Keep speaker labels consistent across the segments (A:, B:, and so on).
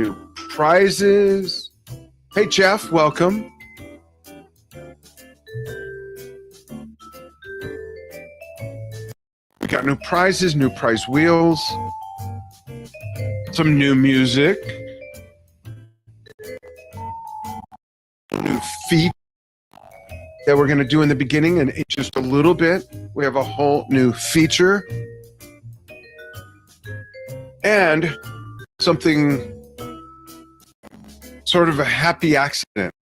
A: new prizes. Hey, Jeff, welcome. We got new prizes, new prize wheels, some new music, new feet that we're going to do in the beginning, and in just a little bit, we have a whole new feature and something sort of a happy accident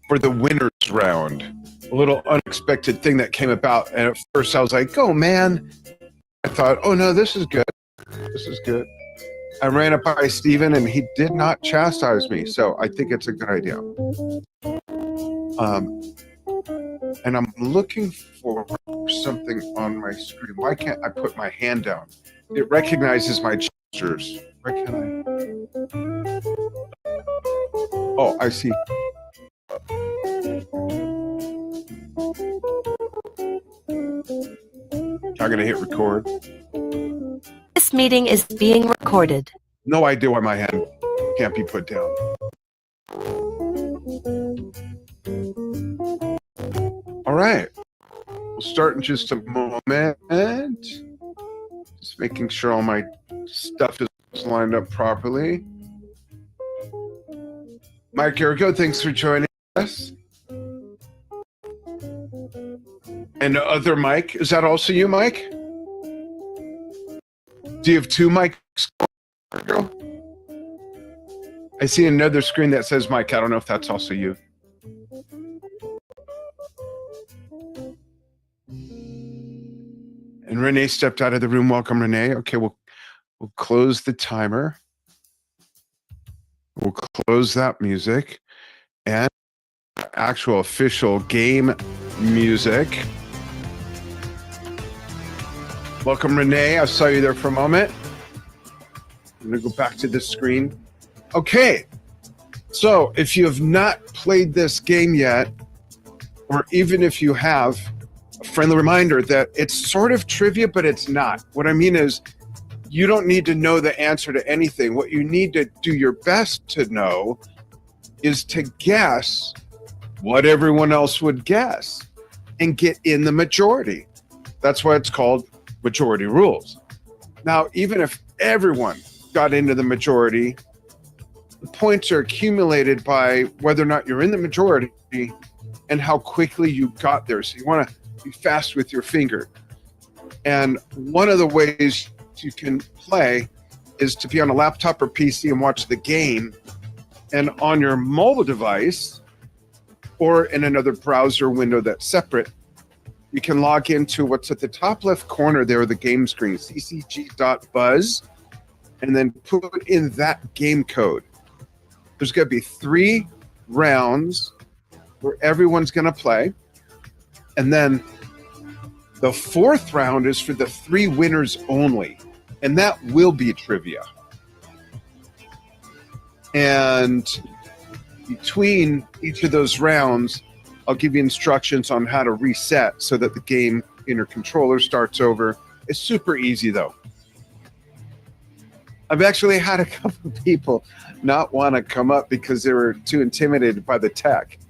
A: for the winners round. A little unexpected thing that came about, and at first I was like, oh man. I thought, oh no, this is good. This is good. I ran it by Steven and he did not chastise me, so I think it's a good idea. And I'm looking for something on my screen. Why can't I put my hand down? It recognizes my gestures. Where can I? Oh, I see. I'm going to hit record.
B: This meeting is being recorded.
A: No idea why my hand can't be put down. All right. We'll start in just a moment. Just making sure all my stuff is lined up properly. Mike Jericho, thanks for joining us. And other Mike, is that also you, Mike? Do you have two mics? I see another screen that says Mike. I don't know if that's also you. And Renee stepped out of the room. Welcome, Renee. Okay, we'll close the timer. We'll close that music. And actual official game music. Welcome, Renee. I saw you there for a moment. I'm going to go back to this screen. Okay. So if you have not played this game yet, or even if you have, a friendly reminder that it's sort of trivia, but it's not. What I mean is you don't need to know the answer to anything. What you need to do your best to know is to guess what everyone else would guess and get in the majority. That's why it's called majority rules. Now, even if everyone got into the majority, the points are accumulated by whether or not you're in the majority and how quickly you got there. So you want to be fast with your finger. And one of the ways you can play is to be on a laptop or PC and watch the game, and on your mobile device or in another browser window that's separate, you can log into what's at the top left corner there of the game screen, ccg.buzz, and then put in that game code. There's going to be 3 rounds where everyone's going to play, and then the 4th round is for the 3 winners only, and that will be trivia. And between each of those rounds, I'll give you instructions on how to reset so that the game in your controller starts over. It's super easy, though. I've actually had a couple of people not want to come up because they were too intimidated by the tech.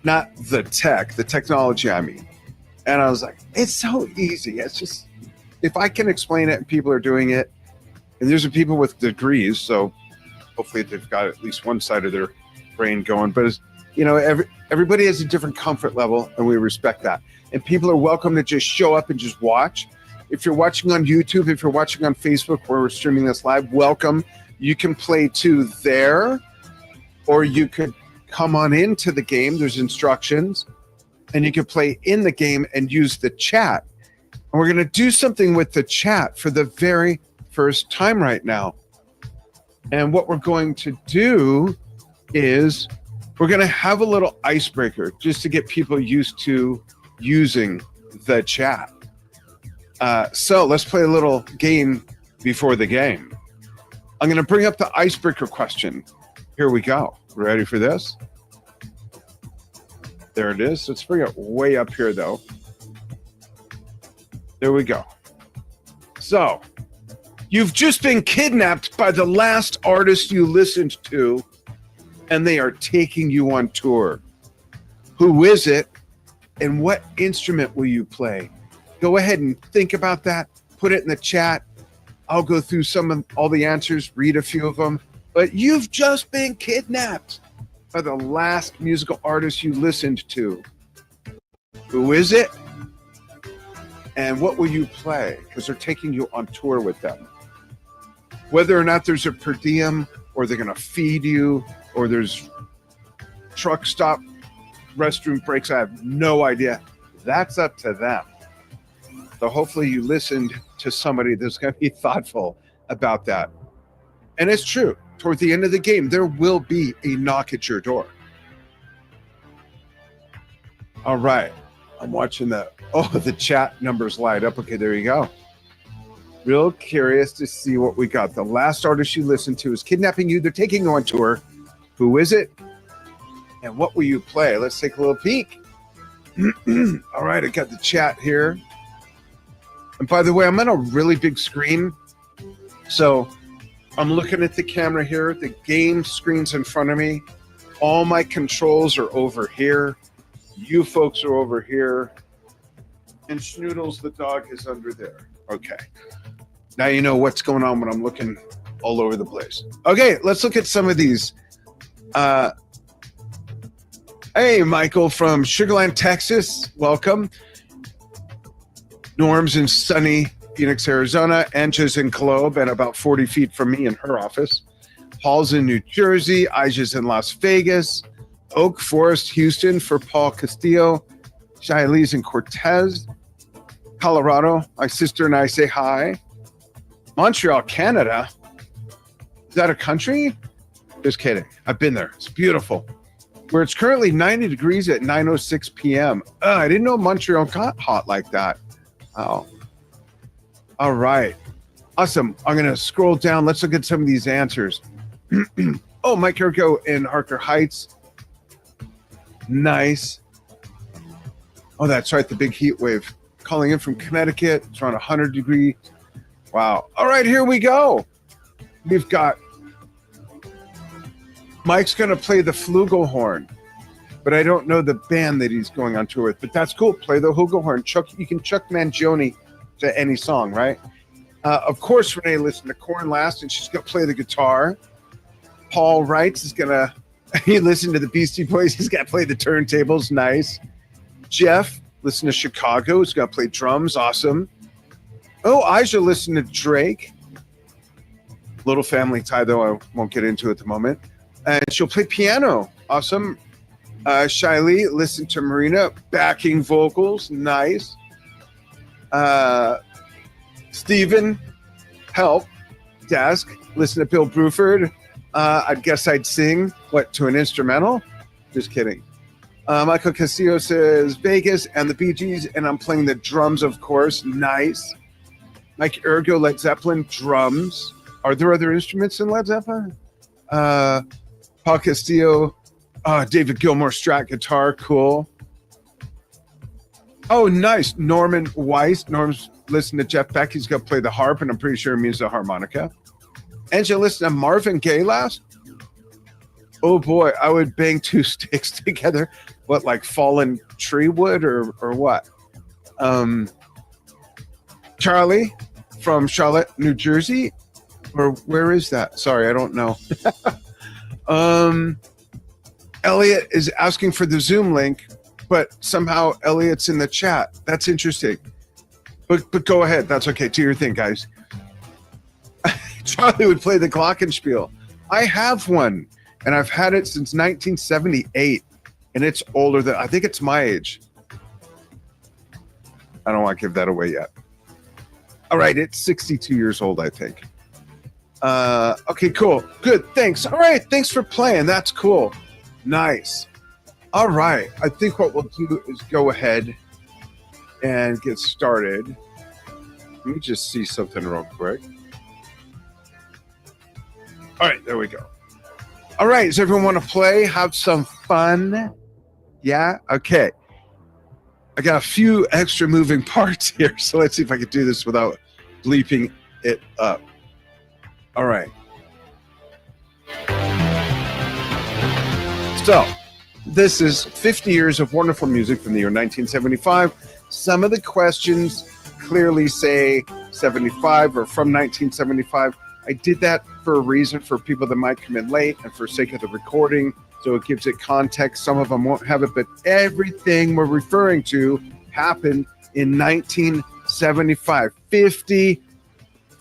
A: Not the tech, the technology, I mean. And I was like, it's so easy. It's just, if I can explain it and people are doing it, and there's people with degrees, so hopefully they've got at least one side of their brain going. But it's, you know, everybody has a different comfort level, and we respect that. And people are welcome to just show up and just watch. If you're watching on YouTube, if you're watching on Facebook where we're streaming this live, welcome. You can play too there, or you could come on into the game. There's instructions, and you can play in the game and use the chat. And we're going to do something with the chat for the very first time right now. And what we're going to do is we're going to have a little icebreaker just to get people used to using the chat. So let's play a little game before the game. I'm going to bring up the icebreaker question. Here we go. Ready for this? There it is. Let's bring it way up here, though. There we go. So You've just been kidnapped by the last artist you listened to, and they are taking you on tour. Who is it, and what instrument will you play? Go ahead and think about that. Put it in the chat. I'll go through all the answers, read a few of them. But you've just been kidnapped by the last musical artist you listened to. Who is it? And what will you play? Because they're taking you on tour with them. Whether or not there's a per diem, or they're going to feed you, or there's truck stop, restroom breaks, I have no idea. That's up to them. So hopefully you listened to somebody that's going to be thoughtful about that. And it's true. Toward the end of the game, there will be a knock at your door. All right. I'm watching the chat numbers light up. Okay, there you go. Real curious to see what we got. The last artist you listened to is kidnapping you. They're taking you on tour. Who is it? And what will you play? Let's take a little peek. All right, I got the chat here. And by the way, I'm on a really big screen. So I'm looking at the camera here. The game screen's in front of me. All my controls are over here. You folks are over here. And Schnoodles the dog is under there. Okay. Now you know what's going on when I'm looking all over the place. Okay, let's look at some of these. Hey, Michael from Sugarland, Texas. Welcome. Norm's in sunny Phoenix, Arizona. Anja's in Cologne and about 40 feet from me in her office. Paul's in New Jersey. Aja's in Las Vegas. Oak Forest, Houston for Paul Castillo. Shiley's in Cortez, Colorado. My sister and I say hi. Montreal, Canada. Is that a country? Just kidding. I've been there. It's beautiful. Where it's currently 90 degrees at 9:06 p.m. I didn't know Montreal got hot like that. Oh. All right. Awesome. I'm going to scroll down. Let's look at some of these answers. Oh, Mike Ergo in Harker Heights. Nice. Oh, that's right. The big heat wave. Calling in from Connecticut. It's around 100 degrees. Wow. All right, here we go. We've got Mike's going to play the flugelhorn, but I don't know the band that he's going on tour with. But that's cool. Play the flugelhorn. You can Chuck Mangione to any song, right? Of course, Renee listened to Korn last, and she's going to play the guitar. Paul writes is going to, he listened to the Beastie Boys. He's going to play the turntables. Nice. Jeff listened to Chicago. He's going to play drums. Awesome. Oh, Aja listened to Drake. Little family tie, though. I won't get into it at the moment. And she'll play piano. Awesome. Shiley listened to Marina. Backing vocals. Nice. Stephen, help. Desk. Listen to Bill Bruford. I guess I'd sing. What, to an instrumental? Just kidding. Michael Castillo says Vegas and the Bee Gees, and I'm playing the drums, of course. Nice. Mike Ergo, Led Zeppelin, drums. Are there other instruments in Led Zeppelin? Paul Castillo, David Gilmour, Strat guitar, cool. Oh, nice. Norman Weiss. Norm's listening to Jeff Beck. He's going to play the harp, and I'm pretty sure he means the harmonica. Angela listened to Marvin Gaye last. Oh, boy. I would bang two sticks together. What, like fallen tree wood or what? Charlie from Charlotte, New Jersey. Or where is that? Sorry, I don't know. Elliot is asking for the Zoom link, but somehow Elliot's in the chat. That's interesting. But go ahead. That's okay. Do your thing, guys. Charlie would play the glockenspiel. I have one, and I've had it since 1978, and it's older than, I think it's my age. I don't want to give that away yet. All right, it's 62 years old, I think. Okay, cool. Good, thanks. All right, thanks for playing. That's cool. Nice. All right, I think what we'll do is go ahead and get started. Let me just see something real quick. All right, there we go. All right, does everyone want to play? Have some fun? Yeah? Okay. I got a few extra moving parts here, so let's see if I can do this without bleeping it up. All right. So, this is 50 years of wonderful music from the year 1975. Some of the questions clearly say 75 or from 1975. I did that for a reason, for people that might come in late and for sake of the recording, so it gives it context. Some of them won't have it, but everything we're referring to happened in 1975, 50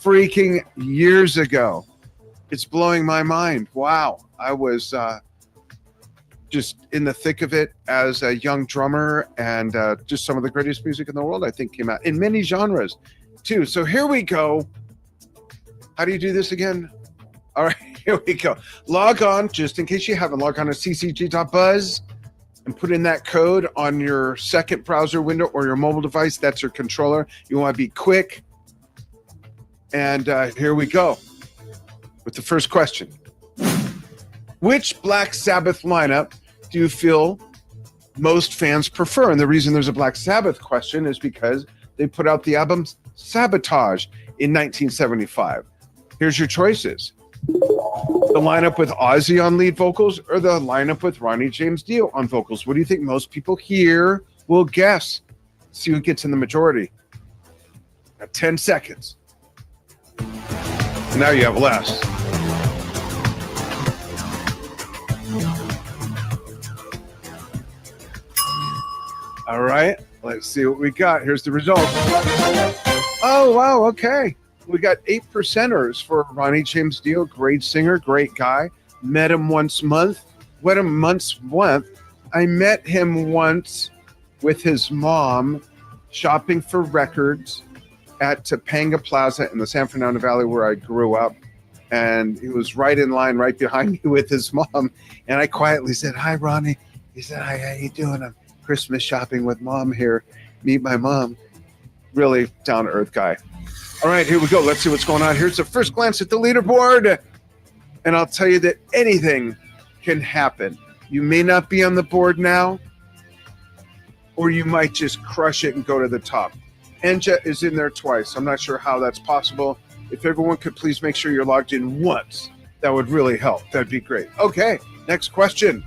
A: freaking years ago. It's blowing my mind. Wow. I was just in the thick of it as a young drummer, and just some of the greatest music in the world, I think, came out in many genres too. So here we go. How do you do this again? All right, here we go. Log on, just in case you haven't, log on to ccg.buzz and put in that code on your second browser window or your mobile device. That's your controller. You want to be quick. And here we go with the first question. Which Black Sabbath lineup do you feel most fans prefer? And the reason there's a Black Sabbath question is because they put out the album Sabotage in 1975. Here's your choices. The lineup with Ozzy on lead vocals or the lineup with Ronnie James Dio on vocals? What do you think most people here will guess? See who gets in the majority. Got 10 seconds. Now you have less. All right, let's see what we got. Here's the results. Oh, wow, okay. We got 8%ers for Ronnie James Dio. Great singer, great guy. Met him once month. I met him once with his mom shopping for records at Topanga Plaza in the San Fernando Valley where I grew up. And he was right in line, right behind me with his mom. And I quietly said, "Hi, Ronnie." He said, "Hi, how you doing? I'm Christmas shopping with mom here. Meet my mom." Really down-to-earth guy. All right, here we go. Let's see what's going on. Here's the first glance at the leaderboard. And I'll tell you that anything can happen. You may not be on the board now, or you might just crush it and go to the top. Enja is in there twice. I'm not sure how that's possible. If everyone could please make sure you're logged in once, that would really help. That'd be great. Okay, next question.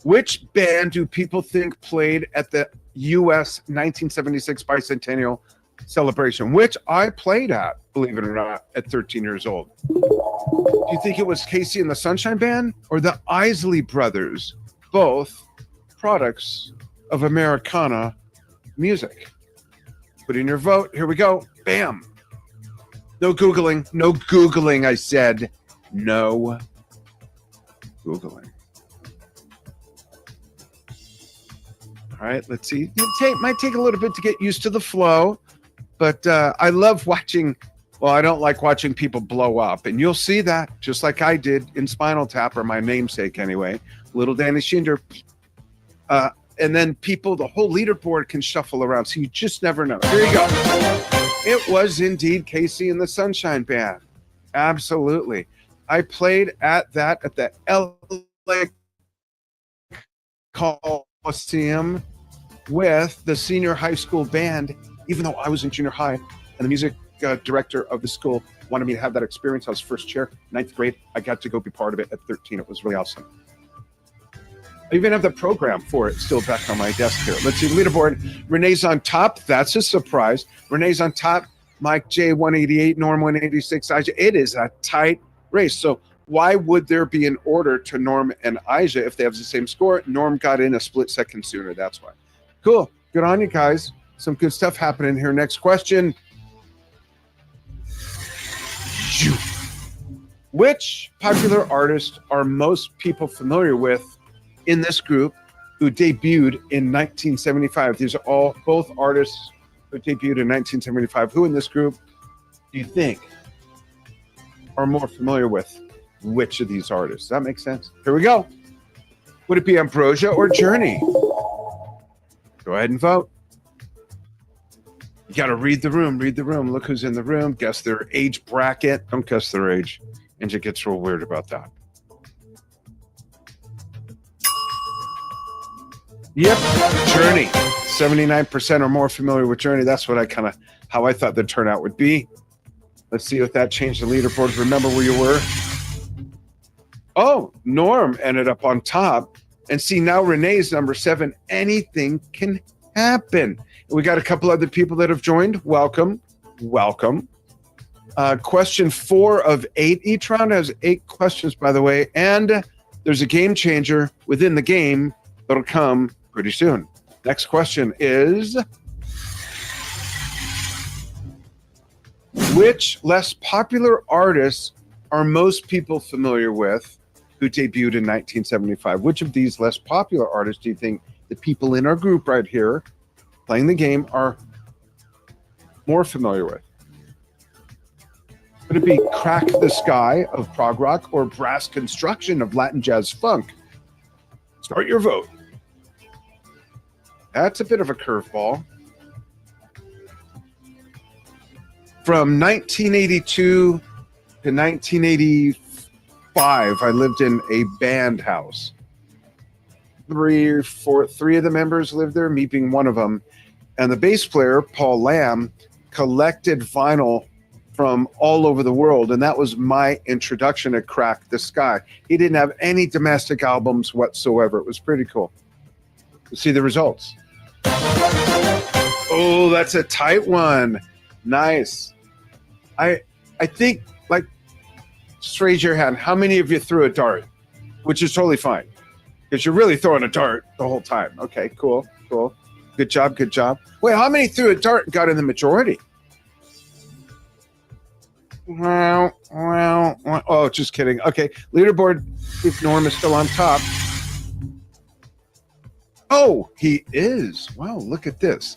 A: Which band do people think played at the U.S. 1976 bicentennial celebration, which I played at, believe it or not, at 13 years old? Do you think it was Casey and the Sunshine Band or the Isley Brothers, both products of Americana music? Put in your vote. Here we go. Bam. No Googling. No Googling, I said. No Googling. All right, let's see. It might take a little bit to get used to the flow, but I love watching. Well, I don't like watching people blow up, and you'll see that just like I did in Spinal Tap, or my namesake anyway, Little Danny Schinder. And then people, the whole leaderboard can shuffle around, so you just never know. Here you go. It was indeed Casey and the Sunshine Band. Absolutely. I played at the LA Coliseum with the senior high school band, even though I was in junior high, and the music director of the school wanted me to have that experience. I was first chair, 9th grade. I got to go be part of it at 13. It was really awesome. I even have the program for it still back on my desk here. Let's see, leaderboard. Renee's on top. That's a surprise. Renee's on top. Mike J, 188. Norm, 186. It is a tight race. So why would there be an order to Norm and Aja if they have the same score? Norm got in a split second sooner. That's why. Cool. Good on you guys. Some good stuff happening here. Next question. Which popular artists are most people familiar with in this group who debuted in 1975? These are all both artists who debuted in 1975. Who in this group do you think are more familiar with which of these artists? Does that make sense? Here we go. Would it be Ambrosia or Journey? Go ahead and vote. You got to read the room. Read the room. Look who's in the room. Guess their age bracket. Don't guess their age. And it gets real weird about that. Yep, Journey. 79% are more familiar with Journey. That's what I kind of how I thought the turnout would be. Let's see if that changed the leaderboard. Remember where you were? Oh, Norm ended up on top. And see, now Renee's number 7. Anything can happen. We got a couple other people that have joined. Welcome. Question 4 of 8. Each round has 8 questions, by the way. And there's a game changer within the game that'll come pretty soon. Next question is, which less popular artists are most people familiar with who debuted in 1975? Which of these less popular artists do you think the people in our group right here playing the game are more familiar with? Would it be Crack the Sky of prog rock or Brass Construction of Latin jazz funk? Start your vote. That's a bit of a curveball. From 1982 to 1985, I lived in a band house. Three of the members lived there, me being one of them. And the bass player, Paul Lamb, collected vinyl from all over the world. And that was my introduction to Crack the Sky. He didn't have any domestic albums whatsoever. It was pretty cool. Let's see the results. Oh, that's a tight one. Nice. I think, like, just raise your hand. How many of you threw a dart? Which is totally fine, because you're really throwing a dart the whole time. Okay, cool. Good job. Wait, how many threw a dart and got in the majority? Well, oh, just kidding. Okay, leaderboard, if Norm is still on top. Oh, he is. Wow, look at this.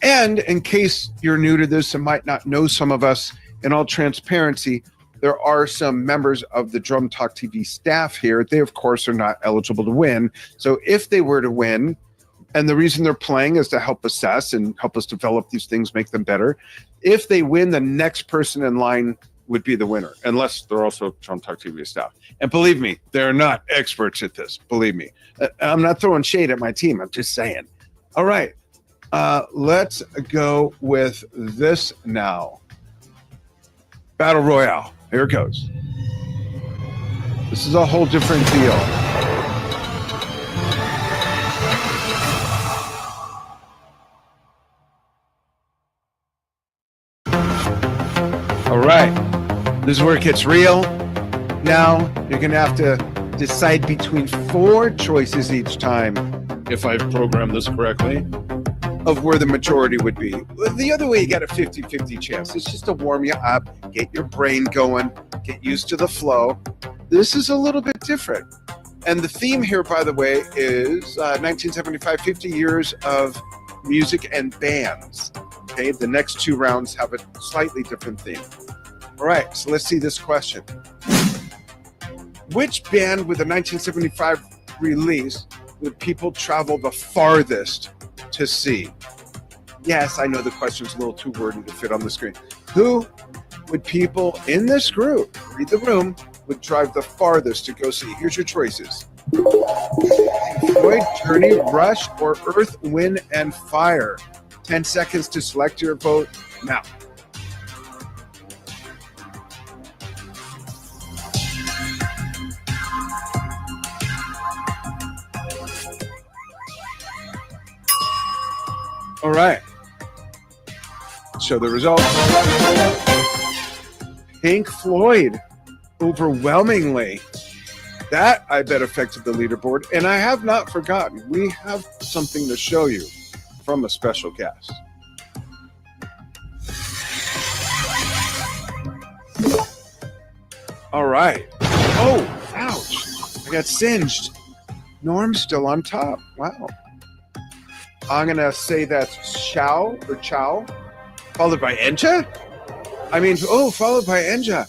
A: And in case you're new to this and might not know some of us, in all transparency, there are some members of the Drum Talk TV staff here. They, of course, are not eligible to win. So if they were to win, and the reason they're playing is to help assess and help us develop these things, make them better. If they win, the next person in line would be the winner, unless they're also Drum Talk TV staff. And believe me, they're not experts at this. Believe me. I'm not throwing shade at my team. I'm just saying. All right. Let's go with this now. Battle Royale. Here it goes. This is a whole different deal. All right. This is where it gets real. Now you're going to have to decide between 4 choices each time, if I've programmed this correctly, of where the majority would be. The other way, you got a 50-50 chance. It's just to warm you up, get your brain going, get used to the flow. This is a little bit different. And the theme here, by the way, is 1975, 50 years of music and bands. Okay, the next 2 rounds have a slightly different theme. All right, so let's see this question. Which band with a 1975 release would people travel the farthest to see? Yes, I know the question's a little too wordy to fit on the screen. Who would people in this group, read the room, would drive the farthest to go see? Here's your choices. Floyd, Journey, Rush, or Earth, Wind, and Fire. 10 seconds to select your vote now. All right. Show the results. Pink Floyd, overwhelmingly. That, I bet, affected the leaderboard. And I have not forgotten, we have something to show you from a special guest. All right. Oh, ouch. I got singed. Norm's still on top. Wow. I'm going to say that's Chow, followed by Enja? Followed by Enja.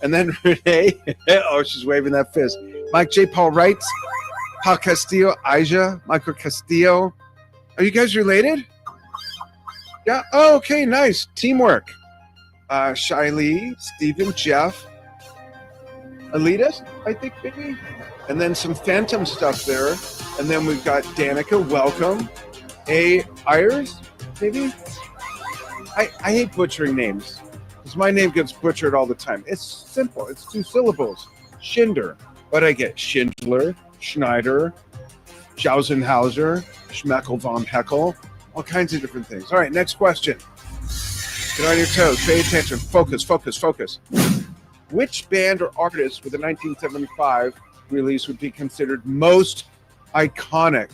A: And then Renee. Oh, she's waving that fist. Mike J. Paul Wright, Paul Castillo, Aja, Michael Castillo. Are you guys related? Yeah. Oh, okay, nice. Teamwork. Shiley, Stephen, Jeff, Elitas, I think maybe. And then some Phantom stuff there. And then we've got Danica, welcome. A. Ayers, maybe? I hate butchering names because my name gets butchered all the time. It's simple. It's 2 syllables. Schinder. But I get Schindler, Schneider, Schausenhauser, Schmeckel von Heckel, all kinds of different things. All right, next question. Get on your toes. Pay attention. Focus, focus, focus. Which band or artist with a 1975 release would be considered most iconic?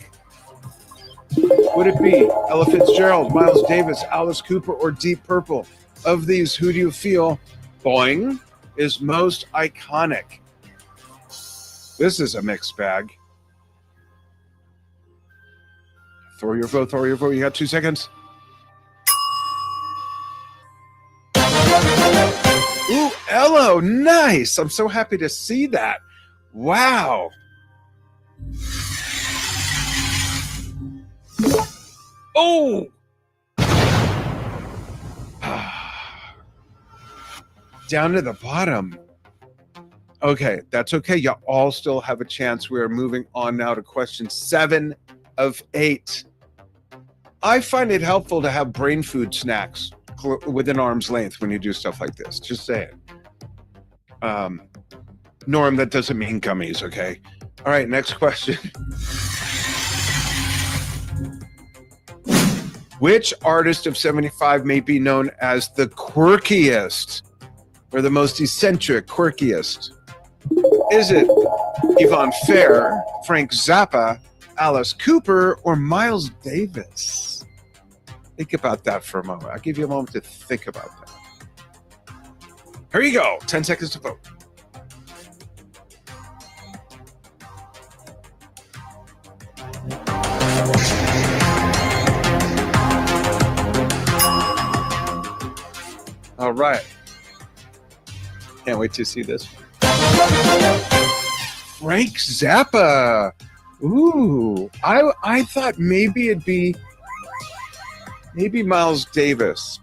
A: Would it be Ella Fitzgerald, Miles Davis, Alice Cooper, or Deep Purple? Of these, who do you feel, boing, is most iconic? This is a mixed bag. Throw your vote, throw your vote. You got 2 seconds. Ooh, Ella, nice. I'm so happy to see that. Wow. Oh. Down to the bottom. Okay, that's okay. You all still have a chance. We are moving on now to question 7 of 8. I find it helpful to have brain food snacks within arm's length when you do stuff like this. Just say it. Norm, that doesn't mean gummies, okay? All right, next question. Which artist of 75 may be known as the quirkiest or the most eccentric, quirkiest? Is it Yvonne Fair, Frank Zappa, Alice Cooper, or Miles Davis? Think about that for a moment. I'll give you a moment to think about that. Here you go. 10 seconds to vote. All right. Can't wait to see this one. Frank Zappa. Ooh, I thought maybe it'd be Miles Davis,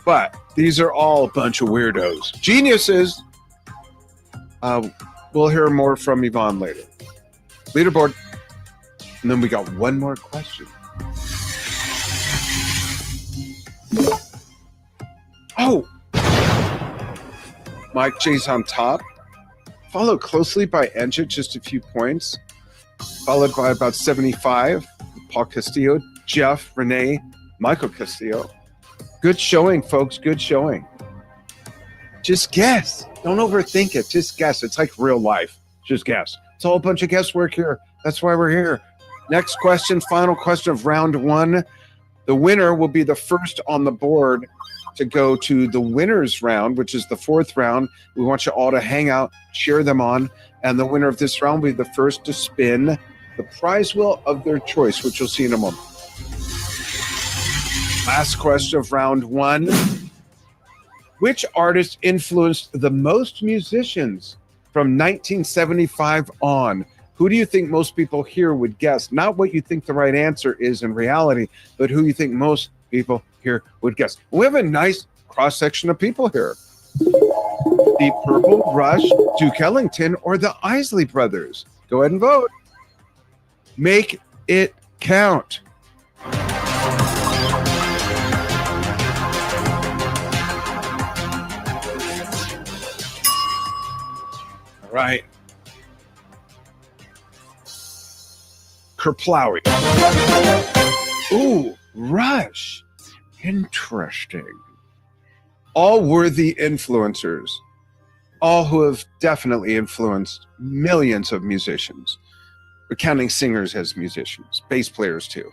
A: but these are all a bunch of weirdos. Geniuses. We'll hear more from Yvonne later. Leaderboard. And then we got one more question. Oh! Mike J's on top. Followed closely by Enja, just a few points. Followed by about 75. Paul Castillo, Jeff, Renee, Michael Castillo. Good showing, folks. Good showing. Just guess. Don't overthink it. Just guess. It's like real life. Just guess. It's all a bunch of guesswork here. That's why we're here. Next question, final question of round 1. The winner will be the first on the board to go to the winners round, which is the 4th round. We want you all to hang out, cheer them on, and the winner of this round will be the first to spin the prize wheel of their choice, which you'll see in a moment. Last question of round 1. Which artist influenced the most musicians from 1975 on? Who do you think most people here would guess? Not what you think the right answer is in reality, but who you think most people here would guess. We have a nice cross-section of people here. Deep Purple, Rush, Duke Ellington, or the Isley Brothers. Go ahead and vote. Make it count. All right. Kerplowy. Ooh, Rush. Interesting. All worthy influencers. All who have definitely influenced millions of musicians. We're counting singers as musicians. Bass players, too.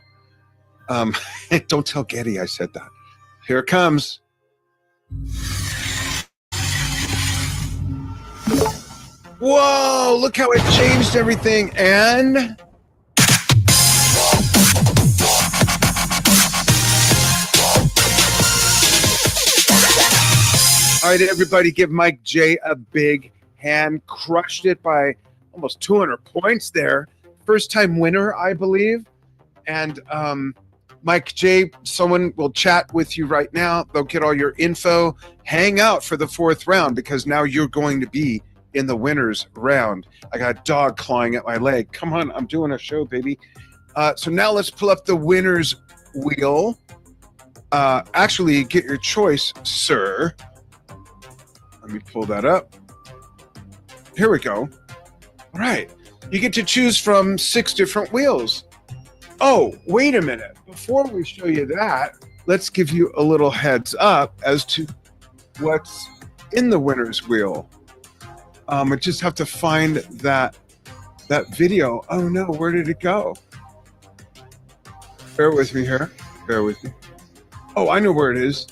A: Don't tell Getty I said that. Here it comes. Whoa, look how it changed everything. And... all right, everybody, give Mike J a big hand. Crushed it by almost 200 points there. First-time winner, I believe. And Mike J, someone will chat with you right now. They'll get all your info. Hang out for the 4th round because now you're going to be in the winner's round. I got a dog clawing at my leg. Come on, I'm doing a show, baby. So now let's pull up the winner's wheel. actually get your choice, sir. Let me pull that up. Here we go. All right. You get to choose from 6 different wheels. Oh, wait a minute. Before we show you that, let's give you a little heads up as to what's in the winner's wheel. I just have to find that video. Oh no, where did it go? Bear with me here. Bear with me. Oh, I know where it is.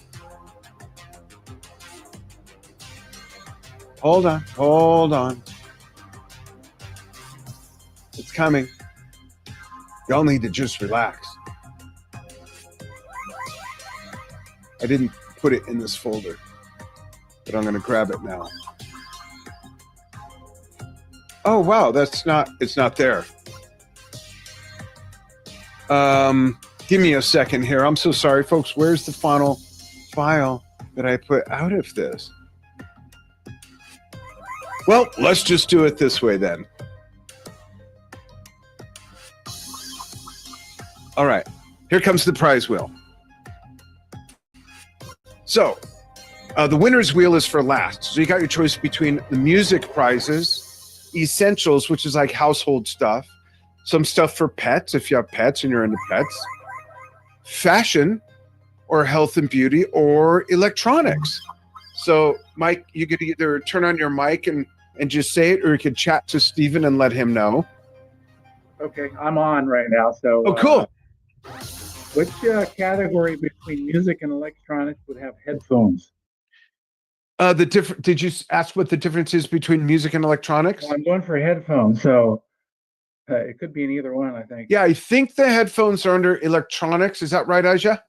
A: Hold on. Hold on. It's coming. Y'all need to just relax. I didn't put it in this folder, but I'm going to grab it now. Oh, wow. It's not there. Give me a second here. I'm so sorry, folks. Where's the final file that I put out of this? Well, let's just do it this way then. All right, here comes the prize wheel. So, the winner's wheel is for last. So you got your choice between the music prizes, essentials, which is like household stuff, some stuff for pets, if you have pets and you're into pets, fashion, or health and beauty, or electronics. So, Mike, you could either turn on your mic and just say it, or you could chat to Stephen and let him know.
C: Okay, I'm on right now. So,
A: oh, cool.
C: Which category between music and electronics would have headphones?
A: Did you ask what the difference is between music and electronics?
C: Well, I'm going for headphones, so it could be in either one, I think.
A: Yeah, I think the headphones are under electronics. Is that right, Aja?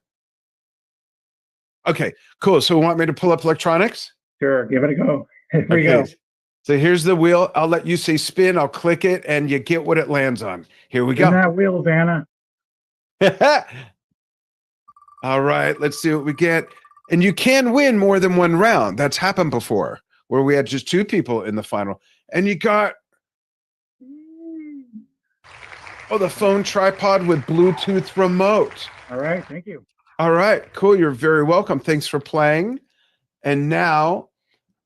A: Okay, cool. So want me to pull up electronics?
C: Sure, give it a go. Here we go.
A: So here's the wheel. I'll let you say spin. I'll click it, and you get what it lands on. Here we go.
C: Spin that wheel, Vanna.
A: All right, let's see what we get. And you can win more than one round. That's happened before, where we had just 2 people in the final. And you got, the phone tripod with Bluetooth remote.
C: All right, thank you.
A: All right, cool. You're very welcome. Thanks for playing. And now,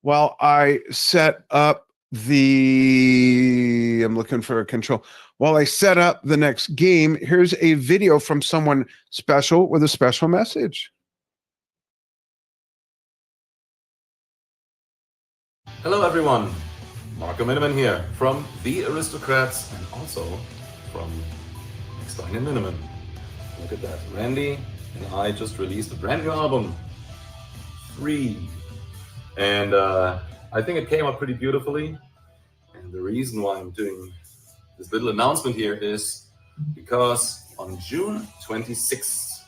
A: while I set up I'm looking for a control. While I set up the next game, here's a video from someone special with a special message.
D: Hello everyone, Marco Miniman here from The Aristocrats and also from Eckstein and Miniman. Look at that, Randy and I just released a brand new album, Free. And I think it came out pretty beautifully. And the reason why I'm doing this little announcement here is because on June 26th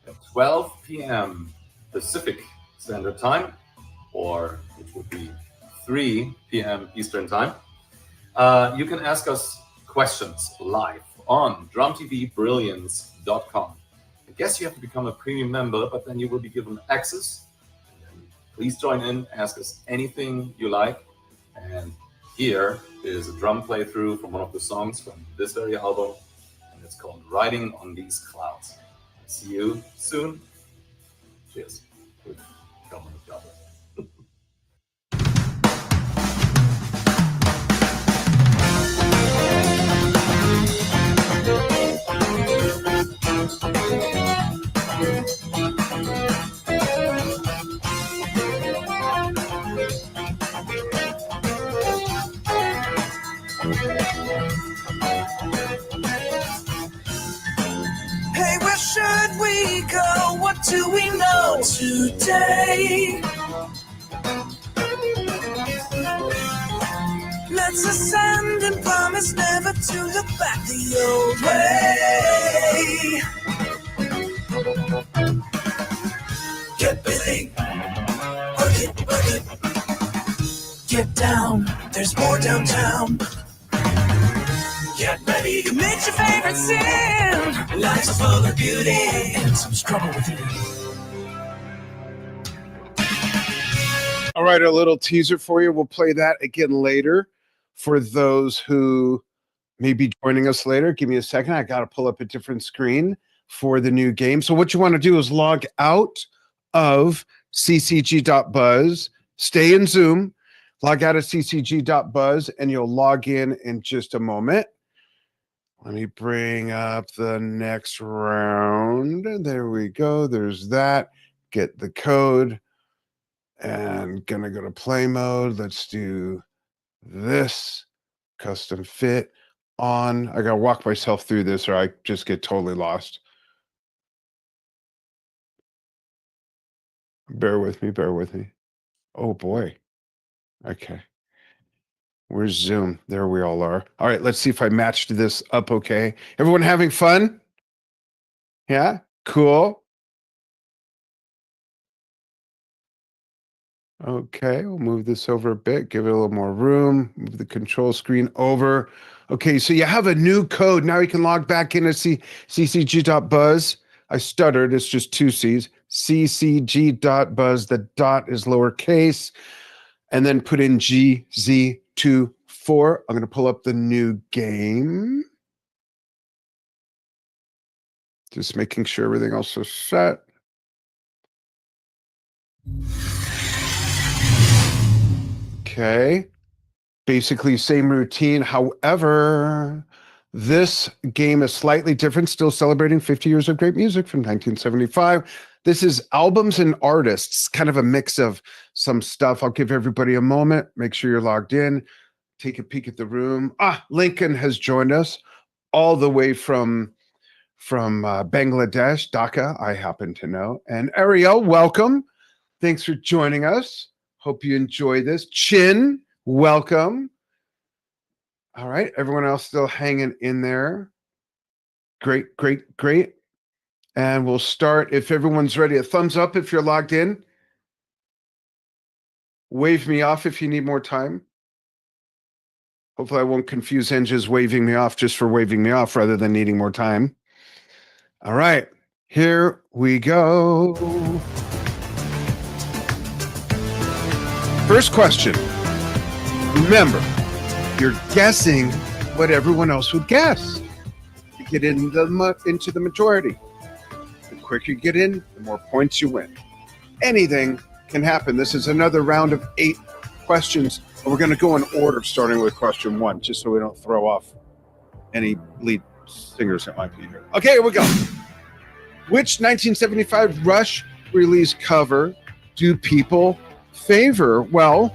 D: at 12 p.m. Pacific Standard Time, or which would be 3 p.m. Eastern Time, you can ask us questions live on drumtvbrilliance.com. I guess you have to become a premium member, but then you will be given access. And please join in, ask us anything you like. And here is a drum playthrough from one of the songs from this very album, and it's called Riding on These Clouds. See you soon. Cheers. Come on, God.
E: Hey, where should we go? What do we know today? Let's ascend and promise never to look back the old way. Get busy, work it, get down, there's more downtown. Get ready, commit your favorite sin. Life's full of beauty and some struggle with you.
A: All right, a little teaser for you. We'll play that again later. For those who may be joining us later, give me a second. I got to pull up a different screen for the new game. So what you want to do is log out of ccg.buzz, stay in Zoom, log out of ccg.buzz, and you'll log in just a moment. Let me bring up the next round. There we go. There's that. Get the code. And gonna go to play mode. Let's do this. Custom fit on. I gotta walk myself through this or I just get totally lost. Bear with me, bear with me. Oh boy. Okay. Where's Zoom? There we all are. All right, let's see if I matched this up okay. Everyone having fun? Yeah? Cool. Okay, we'll move this over a bit, give it a little more room, move the control screen over. Okay, so you have a new code. Now you can log back into ccg.buzz. I stuttered, it's just two C's. ccg.buzz, the dot is lowercase. And then put in GZ24. I'm going to pull up the new game. Just making sure everything else is set. Okay. Basically same routine. However, this game is slightly different, still celebrating 50 years of great music from 1975. This is albums and artists, kind of a mix of some stuff. I'll give everybody a moment. Make sure you're logged in. Take a peek at the room. Lincoln has joined us all the way from Bangladesh, Dhaka, I happen to know. And Ariel, welcome. Thanks for joining us. Hope you enjoy this. Chin, welcome. All right, everyone else still hanging in there. Great, great, great. And we'll start, if everyone's ready, a thumbs up if you're logged in. Wave me off if you need more time. Hopefully I won't confuse Engines waving me off just for waving me off rather than needing more time. All right, here we go. First question. Remember, you're guessing what everyone else would guess to get into the majority. The quicker you get in, the more points you win. Anything can happen. This is another round of 8 questions. And we're going to go in order, starting with question 1, just so we don't throw off any lead singers that might be here. Okay, here we go. Which 1975 Rush release cover do people favor? Well,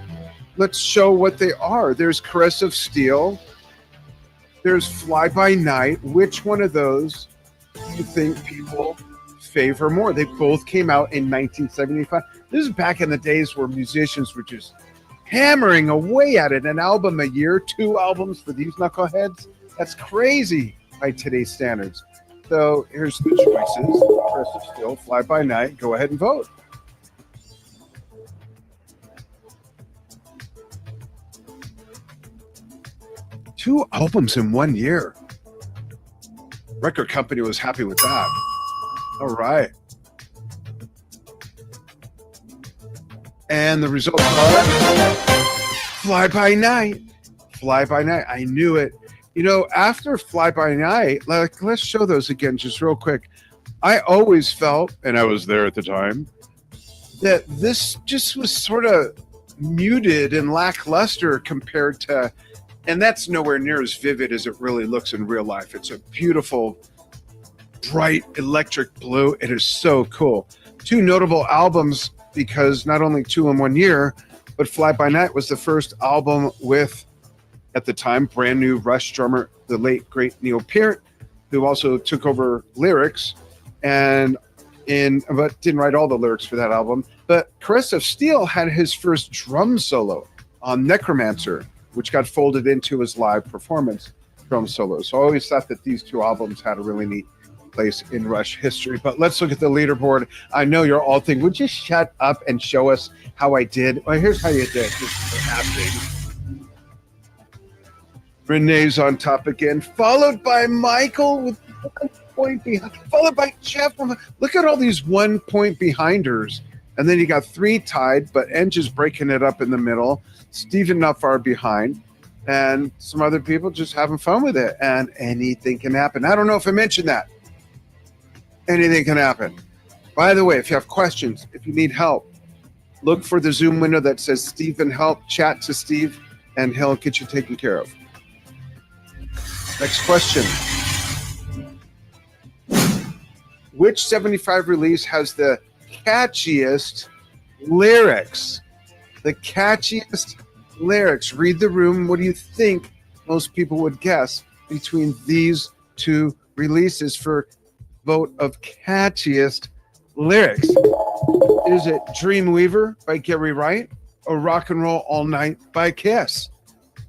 A: let's show what they are. There's Caress of Steel. There's Fly By Night. Which one of those do you think people favor more? They both came out in 1975. This is back in the days where musicians were just hammering away at it. An album a year, 2 albums for these knuckleheads. That's crazy by today's standards. So here's the choices. Caress of Steel, Fly By Night. Go ahead and vote. Two albums in 1 year. Record company was happy with that. All right. And the results are Fly By Night. Fly By Night. I knew it. You know, after Fly By Night, let's show those again just real quick. I always felt, and I was there at the time, that this just was sort of muted and lackluster compared to, and that's nowhere near as vivid as it really looks in real life. It's a beautiful, bright electric blue. It is so cool. 2 notable albums, because not only 2 in 1 year, but Fly By Night was the first album with, at the time, brand new Rush drummer, the late great Neil Peart, who also took over lyrics but didn't write all the lyrics for that album. But Caress of Steel had his first drum solo on Necromancer, which got folded into his live performance drum solo. So I always thought that these 2 albums had a really neat place in Rush history. But let's look at the leaderboard. I know you're all thinking, would you shut up and show us how I did? Well, here's how you did. Just happening. Renee's on top again, followed by Michael with 1 point behind, followed by Jeff. Look at all these 1 point behinders. And then you got 3 tied, but Eng is breaking it up in the middle. Steven not far behind. And some other people just having fun with it. And anything can happen. I don't know if I mentioned that. Anything can happen. By the way, if you have questions, if you need help, look for the Zoom window that says Stephen Help. Chat to Steve, and he'll get you taken care of. Next question. Which 75 release has the catchiest lyrics? The catchiest lyrics. Read the room. What do you think most people would guess between these two releases for vote of catchiest lyrics? Is it Dreamweaver by Gary Wright or Rock and Roll All Night by Kiss?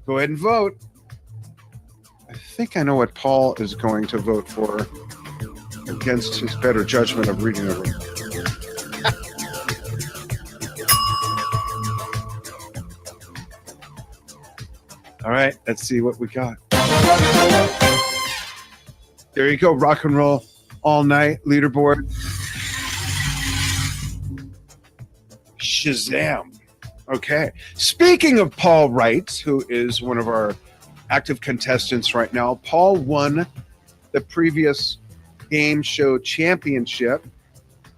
A: Go ahead and vote. I think I know what Paul is going to vote for against his better judgment of reading the room. All right, let's see what we got. There you go, Rock and Roll All Night leaderboard. Shazam. Okay. Speaking of Paul Wright, who is one of our active contestants right now, Paul won the previous game show championship.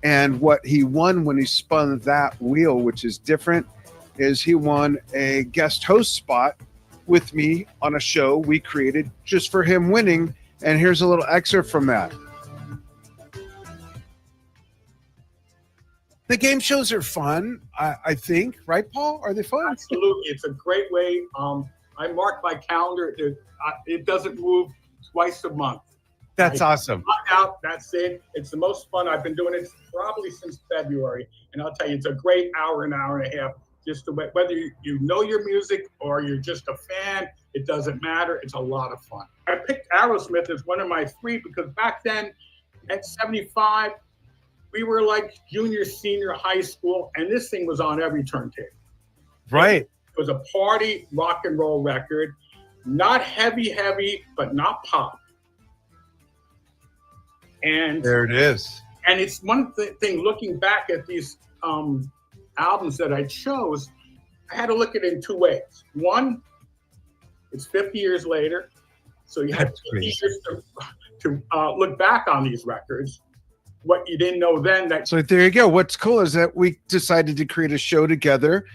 A: And what he won when he spun that wheel, which is different, is he won a guest host spot with me on a show we created just for him winning. And here's a little excerpt from that. The game shows are fun, I think, right, Paul? Are they fun?
F: Absolutely. It's a great way. I mark my calendar. It doesn't move twice a month.
A: That's awesome.
F: Lock out. That's it. It's the most fun. I've been doing it probably since February. And I'll tell you, it's a great hour and a half. Just to, whether you know your music or you're just a fan, it doesn't matter. It's a lot of fun. I picked Aerosmith as one of my three because back then at 75, we were like junior, senior high school, and this thing was on every turntable.
A: Right.
F: It was a party rock and roll record, not heavy, but not pop. And
A: there it is.
F: And it's one thing, looking back at these albums that I chose, I had to look at it in two ways. One, it's 50 years later, so you have 50 years to look back on these records. What you didn't know then.
A: So there you go. What's cool is that we decided to create a show together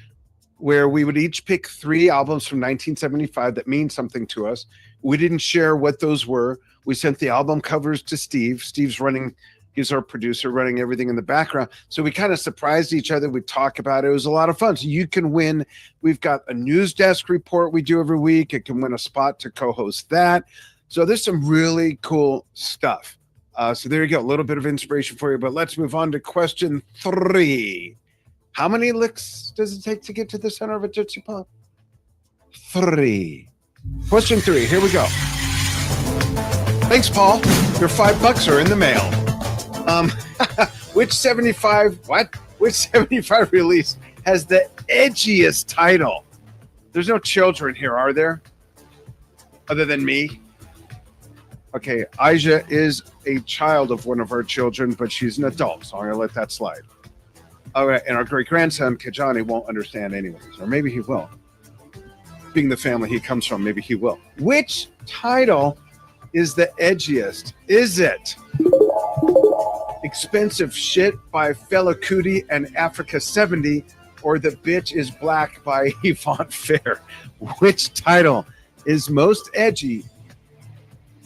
A: where we would each pick 3 albums from 1975 that mean something to us. We didn't share what those were. We sent the album covers to Steve. He's our producer, running everything in the background. So we kind of surprised each other. We talk about it. It was a lot of fun. So you can win. We've got a news desk report we do every week. It can win a spot to co-host that. So there's some really cool stuff. So there you go. A little bit of inspiration for you. But let's move on to question 3. How many licks does it take to get to the center of a Tootsie Pop? 3. Question 3. Here we go. Thanks, Paul. Your $5 are in the mail. Which 75 release has the edgiest title? There's no children here, are there? Other than me? Okay, Aja is a child of one of our children, but she's an adult, so I'm going to let that slide. All right, and our great-grandson, Kajani, won't understand anyways, or maybe he will. Being the family he comes from, maybe he will. Which title is the edgiest? Is it Expensive Shit by Fela Kuti and Africa 70, or The Bitch is Black by Yvonne Fair? Which title is most edgy?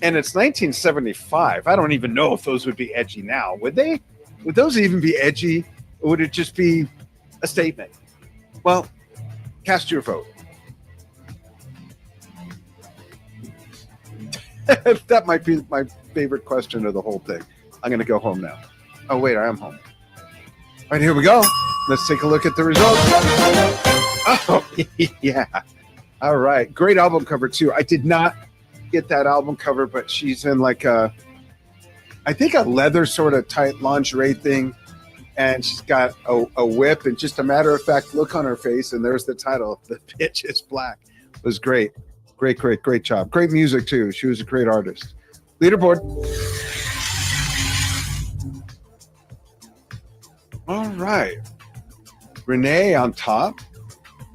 A: And it's 1975. I don't even know if those would be edgy now. Would they? Would those even be edgy? Or would it just be a statement? Well, cast your vote. That might be my favorite question of the whole thing. I'm going to go home now. Oh, wait, I am home. All right, here we go. Let's take a look at the results. Oh, yeah. All right. Great album cover, too. I did not get that album cover, but she's in like I think a leather sort of tight lingerie thing, and she's got a whip and just a matter-of-fact look on her face, and there's the title, The Bitch is Black. It was great. Great job. Great music, too. She was a great artist. Leaderboard. All right. Renee on top.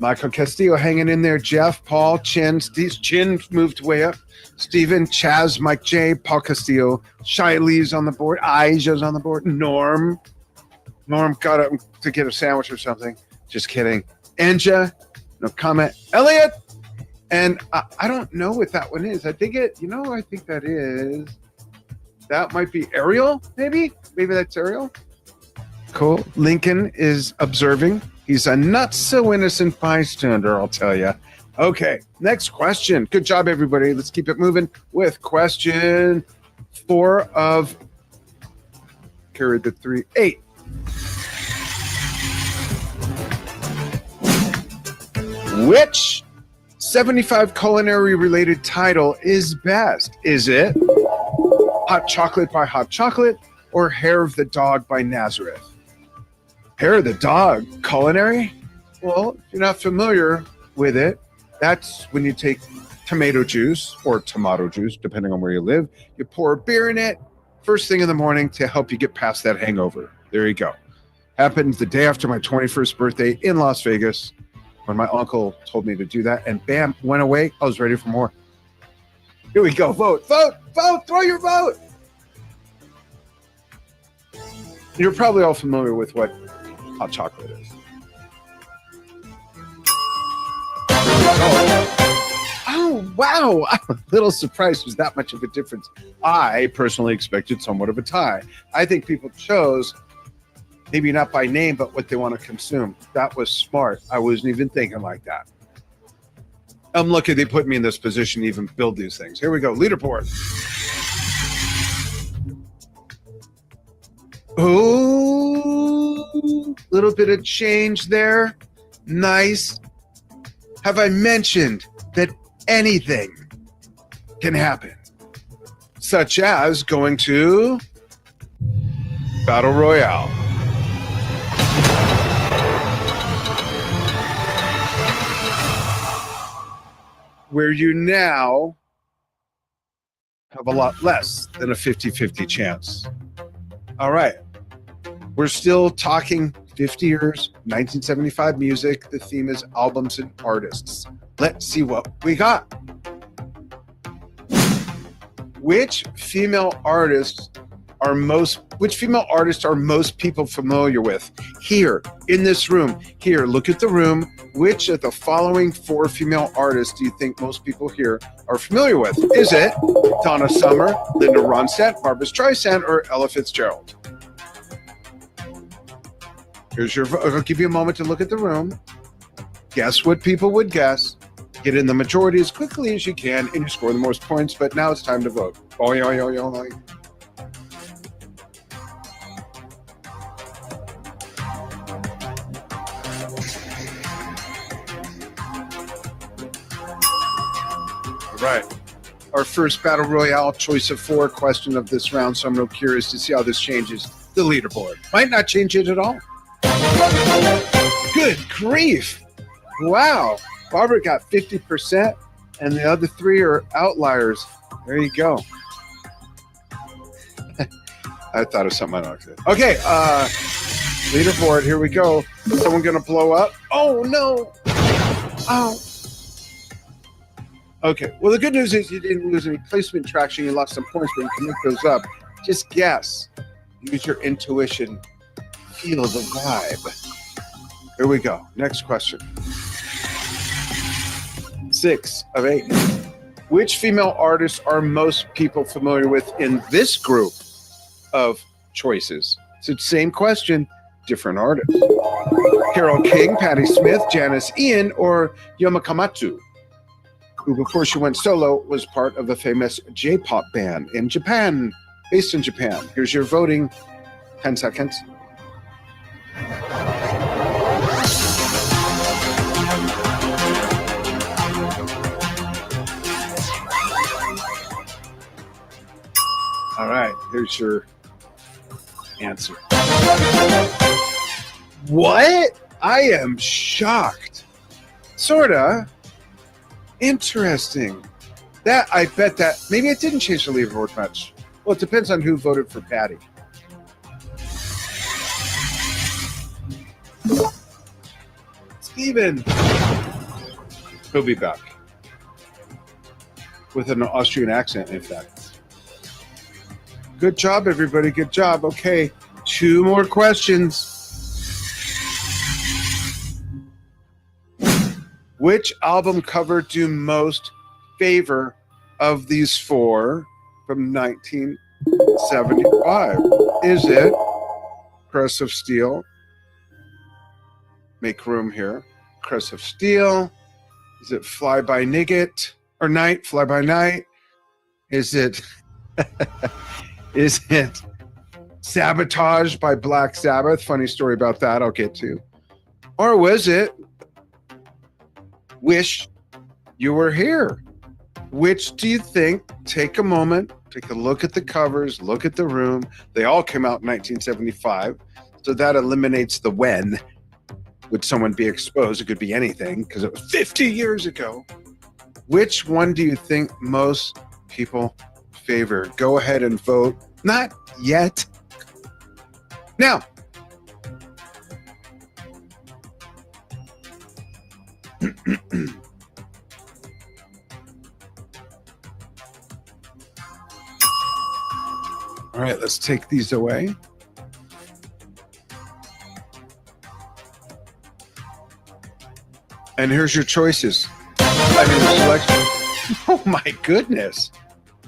A: Michael Castillo hanging in there. Jeff, Paul, Chin. Chin moved way up. Steven, Chaz, Mike J, Paul Castillo. Shiley's on the board. Aisha's on the board. Norm got up to get a sandwich or something. Just kidding. Anja, no comment. Elliot, and I don't know what that one is. I think that might be Ariel, maybe that's Ariel. Cool. Lincoln is observing. He's a not so innocent bystander, I'll tell you. Okay, next question. Good job, everybody. Let's keep it moving with question 4 of carry the 3, 8. Which 75 culinary related title is best? Is it Hot Chocolate by Hot Chocolate or Hair of the Dog by Nazareth? Hair of the Dog, culinary? Well, if you're not familiar with it, that's when you take tomato juice or tomato juice, depending on where you live. You pour a beer in it first thing in the morning to help you get past that hangover. There you go. Happened the day after my 21st birthday in Las Vegas when my uncle told me to do that, and bam, went away. I was ready for more. Here we go. Vote, throw your vote. You're probably all familiar with what hot chocolate is. Oh, wow. I'm a little surprised there's that much of a difference. I personally expected somewhat of a tie. I think people chose, maybe not by name, but what they want to consume. That was smart. I wasn't even thinking like that. I'm lucky they put me in this position to even build these things. Here we go. Leaderboard. Oh, little bit of change there. Nice. Have I mentioned that anything can happen? Such as going to Battle Royale. Where you now have a lot less than a 50-50 chance. All right. We're still talking 50 years, 1975 music. The theme is albums and artists. Let's see what we got. Which female artists are most people familiar with? Here, in this room. Here, look at the room. Which of the following 4 female artists do you think most people here are familiar with? Is it Donna Summer, Linda Ronstadt, Barbra Streisand, or Ella Fitzgerald? Here's your vote. I'll give you a moment to look at the room. Guess what people would guess. Get in the majority as quickly as you can, and you score the most points. But now it's time to vote. Oh, yo. Right. Our first Battle Royale choice of 4 question of this round, so I'm real curious to see how this changes the leaderboard. Might not change it at all. Good grief. Wow. Barbara got 50%, and the other 3 are outliers. There you go. I thought of something I don't know. Okay, leaderboard, here we go. Is someone going to blow up? Oh, no. Oh. Okay, well, the good news is you didn't lose any placement traction. You lost some points, but you can make those up. Just guess. Use your intuition. Feel the vibe. Here we go. Next question. 6 of 8. Which female artists are most people familiar with in this group of choices? It's the same question, different artists. Carole King, Patti Smith, Janice Ian, or Yuma Komatsu, who before she went solo was part of a famous J-pop band in Japan, based in Japan. Here's your voting. 10 seconds. All right, here's your answer. What? I am shocked. Sorta. Interesting. That, I bet that, maybe it didn't change the leaderboard much. Well, it depends on who voted for Patty. Steven. He'll be back. With an Austrian accent, in fact. Good job, everybody. Good job. Okay, 2 more questions. Which album cover do most favor of these 4 from 1975? Is it Crest of Steel? Make room here. Crest of Steel. Is it Fly by Night or Night? Fly by Night. Is it Sabotage by Black Sabbath? Funny story about that I'll get to. Or was it Wish You Were Here? Which do you think? Take a moment, take a look at the covers, look at the room. They all came out in 1975, so that eliminates the when. Would someone be exposed? It could be anything because it was 50 years ago. Which one do you think most people favor? Go ahead and vote. Not yet. Now, all right, let's take these away. And here's your choices. I mean, the selection. Oh my goodness.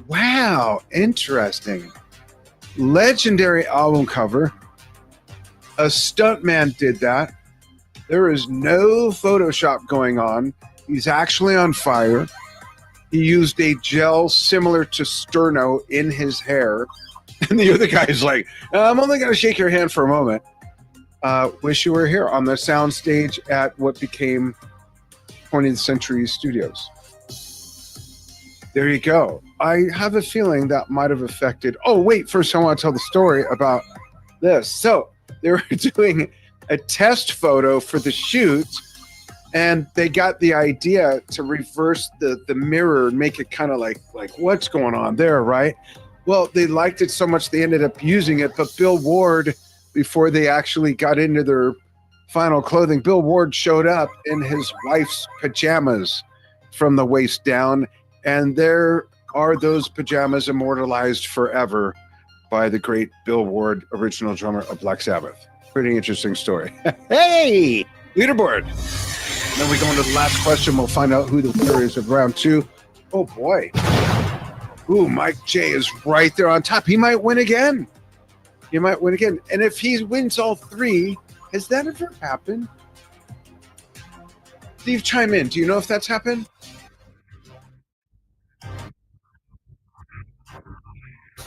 A: Wow, interesting. Legendary album cover. A stuntman did that. There is no Photoshop going on. He's actually on fire. He used a gel similar to Sterno in his hair. And the other guy's like, I'm only going to shake your hand for a moment. Wish You Were Here on the soundstage at what became 20th Century Studios. There you go. I have a feeling that might have affected. Oh, wait. First, I want to tell the story about this. So they were doing a test photo for the shoot, and they got the idea to reverse the mirror and make it kind of like what's going on there, right? Well, they liked it so much they ended up using it. But Bill Ward, before they actually got into their final clothing, Bill Ward showed up in his wife's pajamas from the waist down, and there are those pajamas immortalized forever by the great Bill Ward, original drummer of Black Sabbath. Pretty interesting story. Hey, leaderboard. And then we go into the last question. We'll find out who the winner is of round 2. Oh boy. Ooh, Mike J is right there on top. He might win again. He might win again. And if he wins all 3, has that ever happened? Steve, chime in. Do you know if that's happened?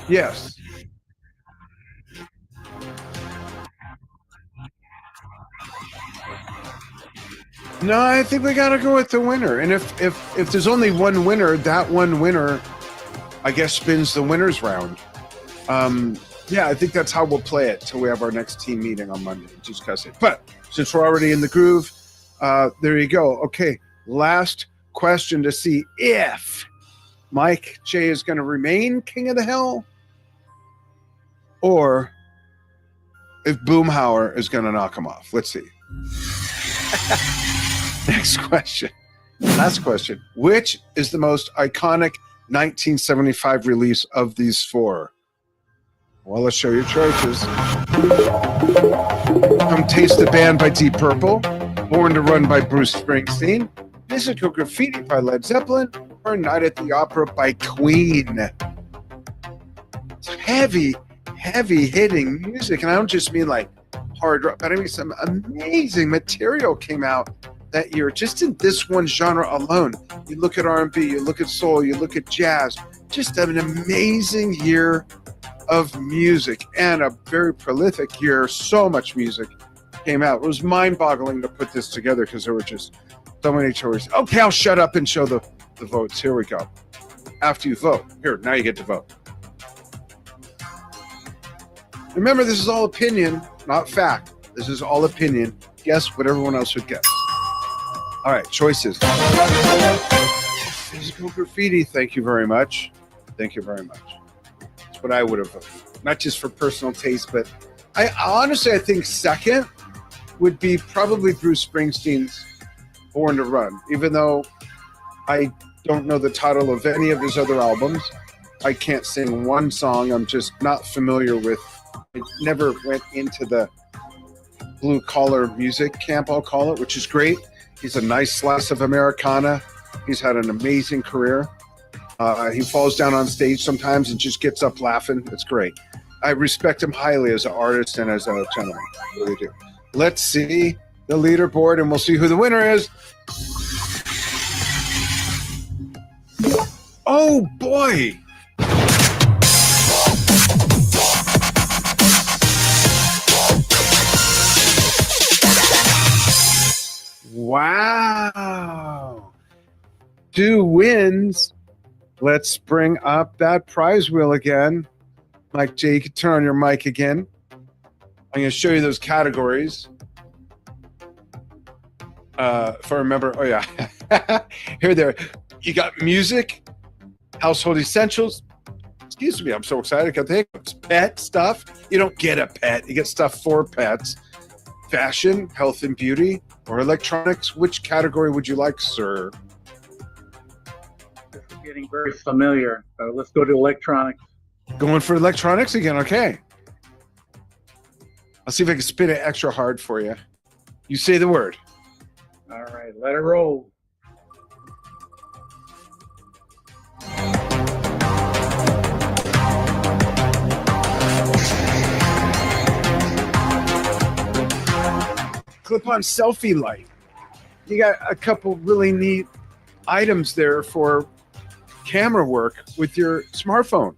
A: Yes. No, I think we got to go with the winner. And if there's only one winner, that one winner, I guess, spins the winner's round. Yeah, I think that's how we'll play it till we have our next team meeting on Monday. Discuss it. But since we're already in the groove, there you go. Okay, last question to see if Mike J is going to remain King of the Hill, or if Boomhauer is going to knock him off. Let's see. Next question. Last question. Which is the most iconic 1975 release of these 4? Well, let's show your choices. Come Taste the Band by Deep Purple, Born to Run by Bruce Springsteen, Physical Graffiti by Led Zeppelin, or Night at the Opera by Queen. It's heavy hitting music. And I don't just mean like hard rock, but I mean some amazing material came out that year, just in this one genre alone. You look at R&B, you look at soul, you look at jazz, just an amazing year of music and a very prolific year. So much music came out. It was mind-boggling to put this together because there were just so many choices. Okay, I'll shut up and show the votes. Here we go. After you vote. Here, now you get to vote. Remember, this is all opinion, not fact. This is all opinion. Guess what everyone else would guess. All right, choices. Physical Graffiti, thank you very much. Thank you very much. That's what I would have voted. Not just for personal taste, but I honestly think second would be probably Bruce Springsteen's Born to Run. Even though I don't know the title of any of his other albums, I can't sing one song. I'm just not familiar with. I never went into the blue collar music camp, I'll call it, which is great. He's a nice slice of Americana. He's had an amazing career. He falls down on stage sometimes and just gets up laughing. It's great. I respect him highly as an artist and as a gentleman. I really do. Let's see the leaderboard and we'll see who the winner is. Oh boy. Wow. 2 wins. Let's bring up that prize wheel again. Mike J, you can turn on your mic again. I'm going to show you those categories. If I remember, oh yeah. Here there. You got music, household essentials. Excuse me, I'm so excited. Got the hiccups. Pet stuff. You don't get a pet. You get stuff for pets. Fashion, health and beauty, or electronics. Which category would you like, sir?
C: This is getting very familiar. Let's go to electronics.
A: Going for electronics again. Okay. I'll see if I can spin it extra hard for you. You say the word.
C: All right, let it roll.
A: Clip-on selfie light. You got a couple really neat items there for camera work with your smartphone.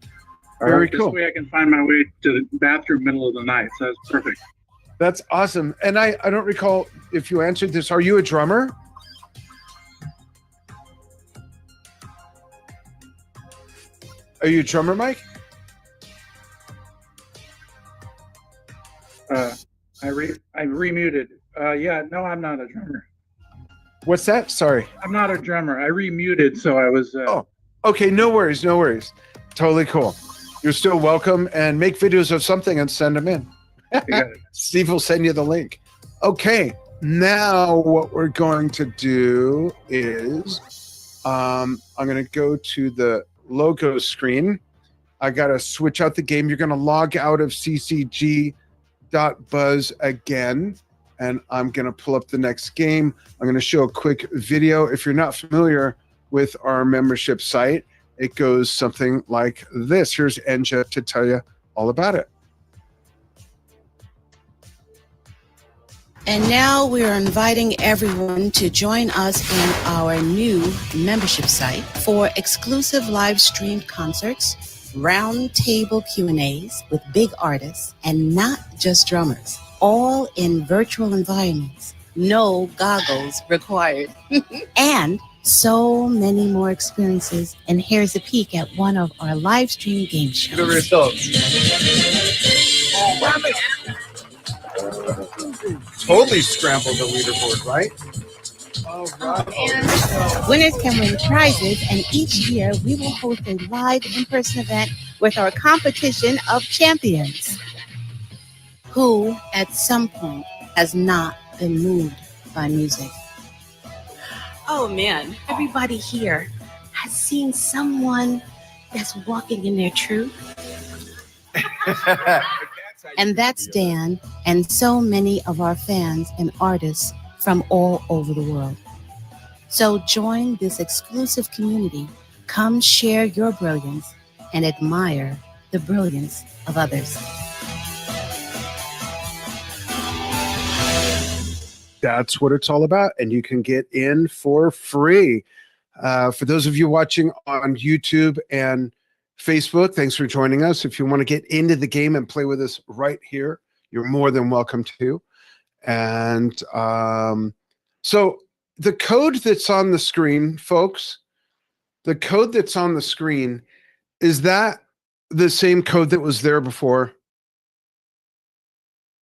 A: Very cool.
C: This way I can find my way to the bathroom middle of the night. So that's perfect.
A: That's awesome. And I don't recall if you answered this. Are you a drummer? Are you a drummer, Mike?
C: I remuted. Yeah, no, I'm not a drummer.
A: What's that? Sorry.
C: I'm not a drummer. I remuted, so I was.
A: Oh, okay. No worries. No worries. Totally cool. You're still welcome, and make videos of something and send them in. Steve will send you the link. Okay. Now what we're going to do is I'm going to go to the logo screen. I got to switch out the game. You're going to log out of ccg.buzz again, and I'm going to pull up the next game. I'm going to show a quick video. If you're not familiar with our membership site, it goes something like this. Here's Enja to tell you all about it.
G: And now we are inviting everyone to join us in our new membership site for exclusive live streamed concerts, round table Q&As with big artists, and not just drummers, all in virtual environments, no goggles required, and so many more experiences. And here's a peek at one of our live stream game shows.
A: The results. Totally scrambled the leaderboard, right? All right.
G: Winners can win prizes, and each year we will host a live in-person event with our competition of champions. Who, at some point, has not been moved by music? Oh man, everybody here has seen someone that's walking in their truth. And that's Dan and so many of our fans and artists from all over the world. So join this exclusive community. Come share your brilliance and admire the brilliance of others.
A: That's what it's all about. And you can get in for free. For those of you watching on YouTube and Facebook, thanks for joining us. If you want to get into the game and play with us right here, you're more than welcome to. And so the code that's on the screen, folks, the code that's on the screen, is that the same code that was there before?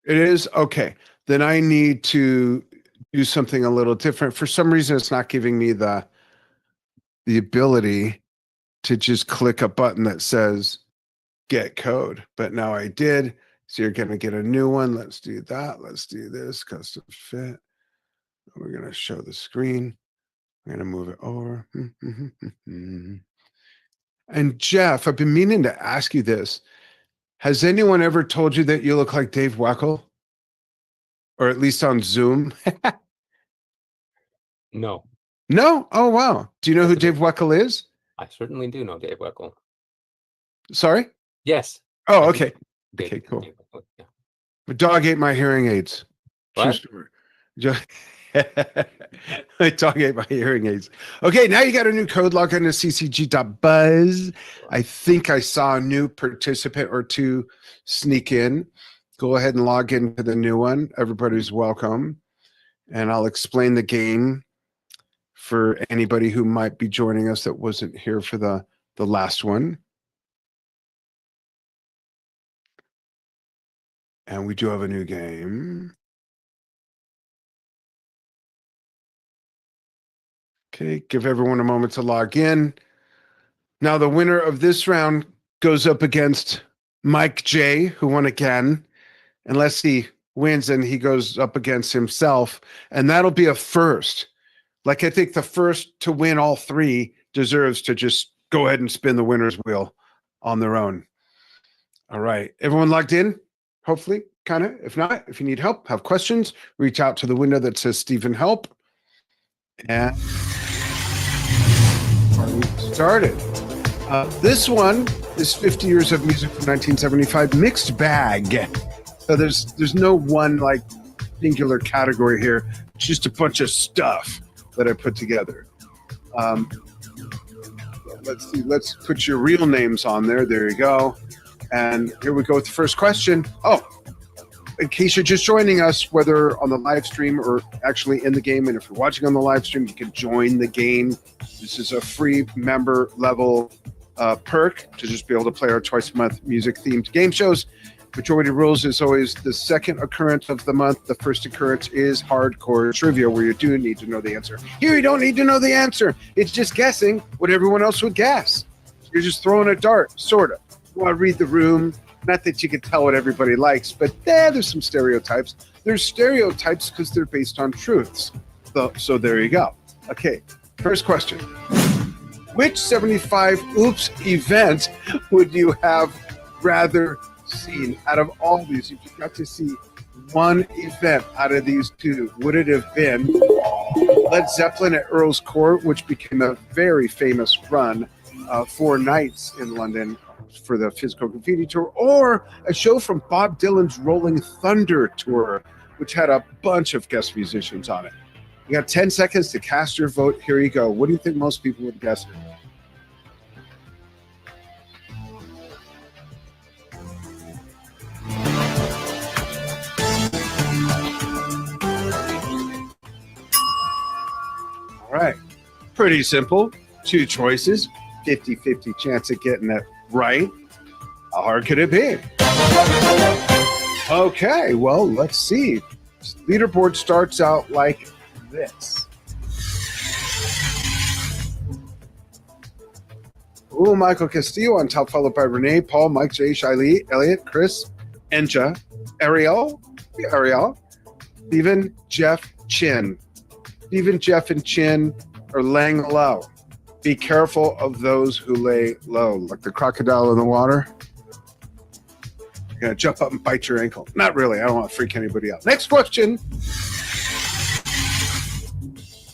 A: It is? Okay. Then I need to do something a little different. For some reason, it's not giving me the ability to just click a button that says get code. But now I did. So you're going to get a new one. Let's do that. Let's do this custom fit. We're going to show the screen. I'm going to move it over. And Jeff, I've been meaning to ask you this. Has anyone ever told you that you look like Dave Weckl? Or at least on Zoom?
H: No,
A: No? Oh, wow. Do you know who Dave Weckl is?
H: I certainly do know Dave Weckl.
A: Sorry?
H: Yes.
A: Oh,
H: I do.
A: okay.
H: Dave-
A: Okay, cool.
H: Dave Weckl, yeah.
A: My dog ate my hearing aids. True
H: What?
A: story. My dog ate my hearing aids. Okay, now you got a new code. Log on to ccg.buzz. I think I saw a new participant or two sneak in. Go ahead and log into the new one. Everybody's welcome. And I'll explain the game for anybody who might be joining us that wasn't here for the last one. And we do have a new game. Okay, give everyone a moment to log in. Now, the winner of this round goes up against Mike J, who won again. Unless he wins, and he goes up against himself. And that'll be a first. Like, I think the first to win all three deserves to just go ahead and spin the winner's wheel on their own. All right. Everyone logged in? Hopefully, kind of. If not, if you need help, have questions, reach out to the window that says Stephen Help. And started. This one is 50 years of music from 1975, mixed bag. So there's no one like singular category here. It's just a bunch of stuff that I put together. Let's see. Let's put your real names on there. There you go. And here we go with the first question. Oh, in case you're just joining us, whether on the live stream or actually in the game, and if you're watching on the live stream, you can join the game. This is a free member level perk to just be able to play our twice a month music themed game shows. Majority rules is always the second occurrence of the month. The first occurrence is hardcore trivia, where you do need to know the answer. Here, you don't need to know the answer. It's just guessing what everyone else would guess. You're just throwing a dart, sort of. You want to read the room. Not that you can tell what everybody likes, but there's some stereotypes. There's stereotypes because they're based on truths. So there you go. Okay, first question. Which 75 Oops event would you have rather seen out of all these? If you got to see one event out of these two, would it have been Led Zeppelin at Earl's Court, which became a very famous run 4 nights in London for the Physical Graffiti Tour, or a show from Bob Dylan's Rolling Thunder Tour, which had a bunch of guest musicians on it? You got 10 seconds to cast your vote. Here you go. What do you think most people would guess? All right. Pretty simple. 2 choices. 50-50 chance of getting it right. How hard could it be? Okay, well, let's see. Leaderboard starts out like this. Ooh, Michael Castillo on top, followed by Renee, Paul, Mike, Jay, Shiley, Elliot, Chris, Enja, Ariel, Stephen, Jeff, Chin. Stephen, Jeff, and Chin are laying low. Be careful of those who lay low, like the crocodile in the water. You're going to jump up and bite your ankle. Not really. I don't want to freak anybody out. Next question.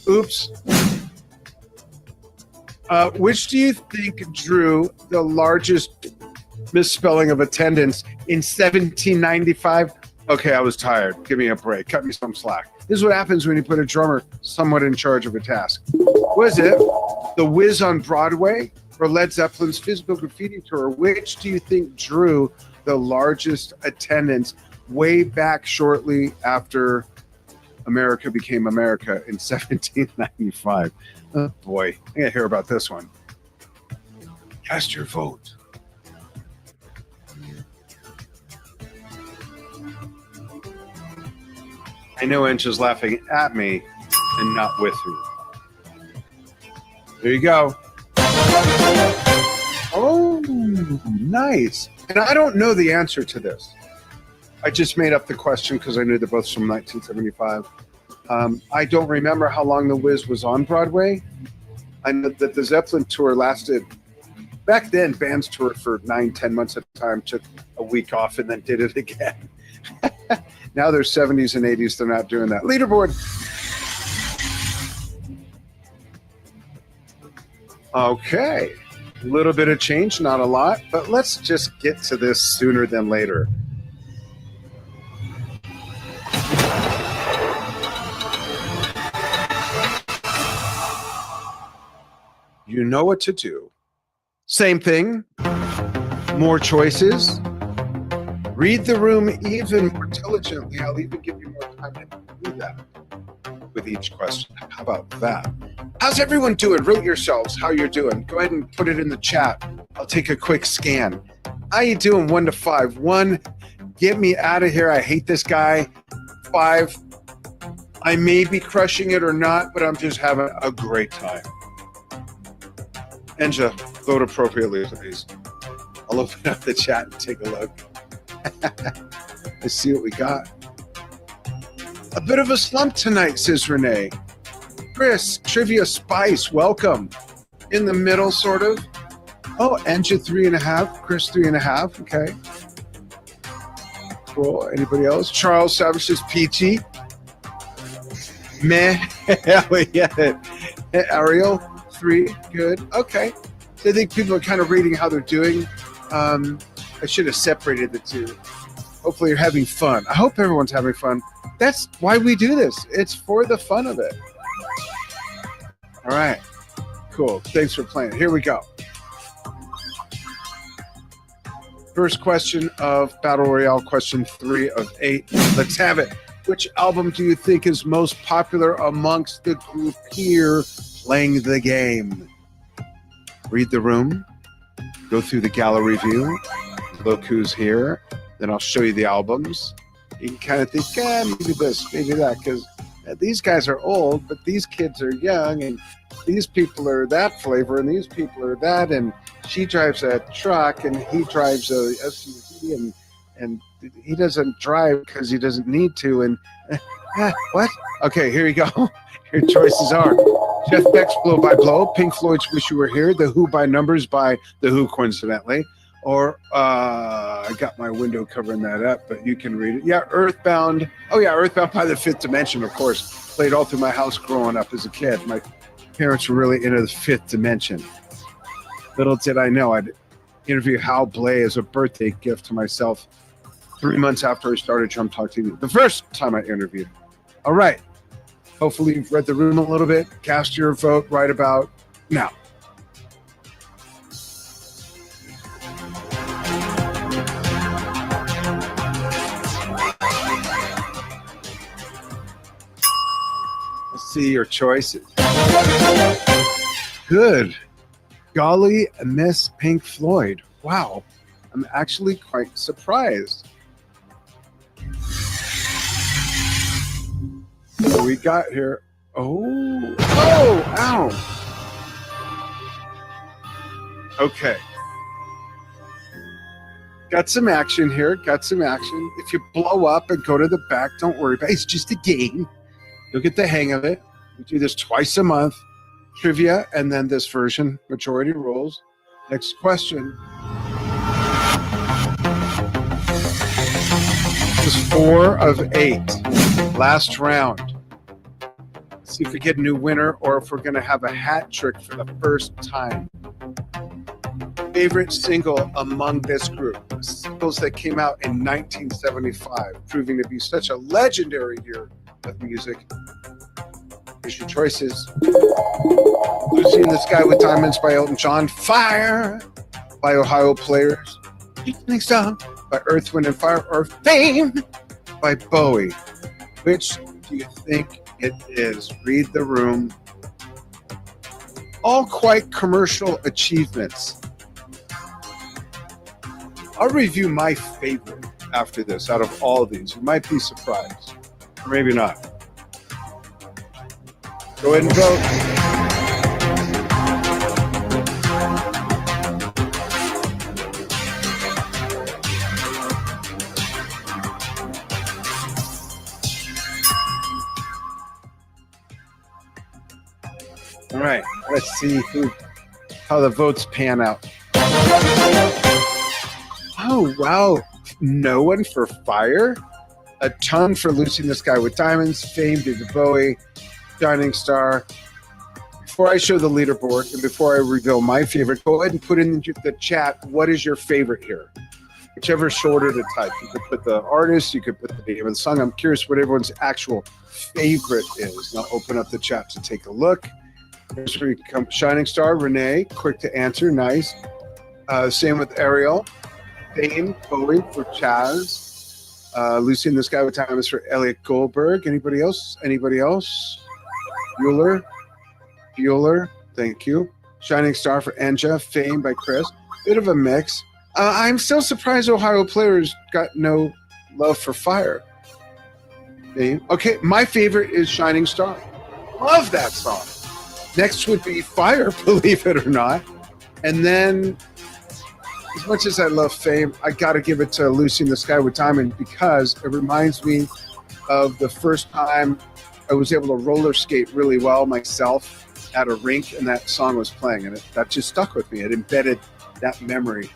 A: Oops. Which do you think drew the largest misspelling of attendance in 1795? Okay, I was tired. Give me a break. Cut me some slack. This is what happens when you put a drummer somewhat in charge of a task. Was it The Wiz on Broadway or Led Zeppelin's Physical Graffiti Tour? Which do you think drew the largest attendance way back shortly after America became America in 1795? Oh boy, I gotta hear about this one. Cast your vote. I know Ench is laughing at me and not with me. There you go. Oh, nice. And I don't know the answer to this. I just made up the question because I knew they're both from 1975. I don't remember how long The Wiz was on Broadway. I know that the Zeppelin tour lasted. Back then, bands toured for 9-10 months at a time, took a week off, and then did it again. Now they're 70s and 80s. They're not doing that. Leaderboard. Okay. A little bit of change, not a lot, but let's just get to this sooner than later. You know what to do. Same thing, more choices. Read the room even more diligently. I'll even give you more time to do that with each question. How about that? How's everyone doing? Rate yourselves how you're doing. Go ahead and put it in the chat. I'll take a quick scan. How you doing? 1 to 5. 1, get me out of here. I hate this guy. 5, I may be crushing it or not, but I'm just having a great time. Enja, vote appropriately, please. I'll open up the chat and take a look. Let's see what we got. A bit of a slump tonight, says Renee. Chris, Trivia Spice, welcome. In the middle, sort of. Oh, Enja 3.5, Chris 3.5, okay. Cool. Anybody else? Charles Savage says peachy. Meh. Yeah. Ariel, 3, good. Okay. So I think people are kind of reading how they're doing. I should have separated the two. Hopefully you're having fun. I hope everyone's having fun. That's why we do this. It's for the fun of it. All right. Cool. Thanks for playing. Here we go. First question of Battle Royale, question 3 of 8. Let's have it. Which album do you think is most popular amongst the group here playing the game? Read the room. Go through the gallery view. Look who's here. Then I'll show you the albums. You can kind of think, maybe this, maybe that, because these guys are old, but these kids are young, and these people are that flavor, and these people are that, and she drives a truck, and he drives a SUV, and he doesn't drive because he doesn't need to, and what? Okay, here you go. Your choices are Jeff Beck's Blow by Blow, Pink Floyd's Wish You Were Here, The Who by Numbers by The Who, coincidentally, or I got my window covering that up, but you can read it. Yeah, Earthbound. Oh yeah, Earthbound by the Fifth Dimension, of course. Played all through my house growing up as a kid. My parents were really into the Fifth Dimension. Little did I know, I'd interview Hal Blay as a birthday gift to myself 3 months after I started Drum Talk TV. The first time I interviewed. All right. Hopefully you've read the room a little bit. Cast your vote right about now. Let's see your choices. Good. Golly, Miss Pink Floyd. Wow. I'm actually quite surprised. What do we got here? Oh, ow. Okay. Got some action here. If you blow up and go to the back, don't worry about it. It's just a game. You'll get the hang of it. We do this twice a month. Trivia, and then this version, majority rules. Next question. This is 4 of 8. Last round. Let's see if we get a new winner or if we're going to have a hat trick for the first time. Favorite single among this group? Singles that came out in 1975, proving to be such a legendary year of music. Here's your choices. Lucy in the Sky with Diamonds by Elton John. Fire by Ohio Players. Evening Song by Earth, Wind & Fire. Or Fame by Bowie. Which do you think it is? Read the room. All quite commercial achievements. I'll review my favorite after this out of all of these. You might be surprised. Or maybe not. Go ahead and vote. Let's see how the votes pan out. Oh, wow. No one for Fire? A ton for Lucy in the Sky with Diamonds, Fame, David Bowie, Shining Star. Before I show the leaderboard and before I reveal my favorite, go ahead and put in the chat, what is your favorite here? Whichever is shorter to type. You could put the artist, you could put the name of the song. I'm curious what everyone's actual favorite is. Now open up the chat to take a look. Here's where you come. Shining Star, Renee, quick to answer, nice. Same with Ariel. Fame, Bowie for Chaz. Lucy in the Sky with Time is for Elliot Goldberg. Anybody else? Anybody else? Bueller, thank you. Shining Star for Anja. Fame by Chris. Bit of a mix. I'm still surprised Ohio Players got no love for Fire. Fame. Okay, my favorite is Shining Star. Love that song. Next would be Fire, believe it or not. And then, as much as I love Fame, I got to give it to Lucy in the Sky with Diamond because it reminds me of the first time I was able to roller skate really well myself at a rink, and that song was playing, and that just stuck with me. It embedded that memory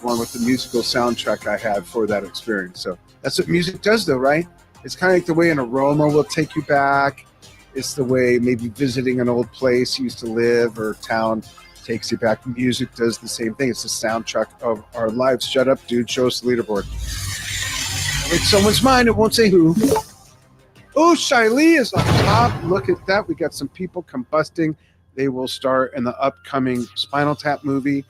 A: along with the musical soundtrack I had for that experience. So that's what music does, though, right? It's kind of like the way an aroma will take you back. It's the way maybe visiting an old place you used to live or town takes you back. Music does the same thing. It's the soundtrack of our lives. Shut up, dude. Show us the leaderboard. It's someone's mind. It won't say who. Oh, Shiley is on top. Look at that. We got some people combusting. They will star in the upcoming Spinal Tap movie.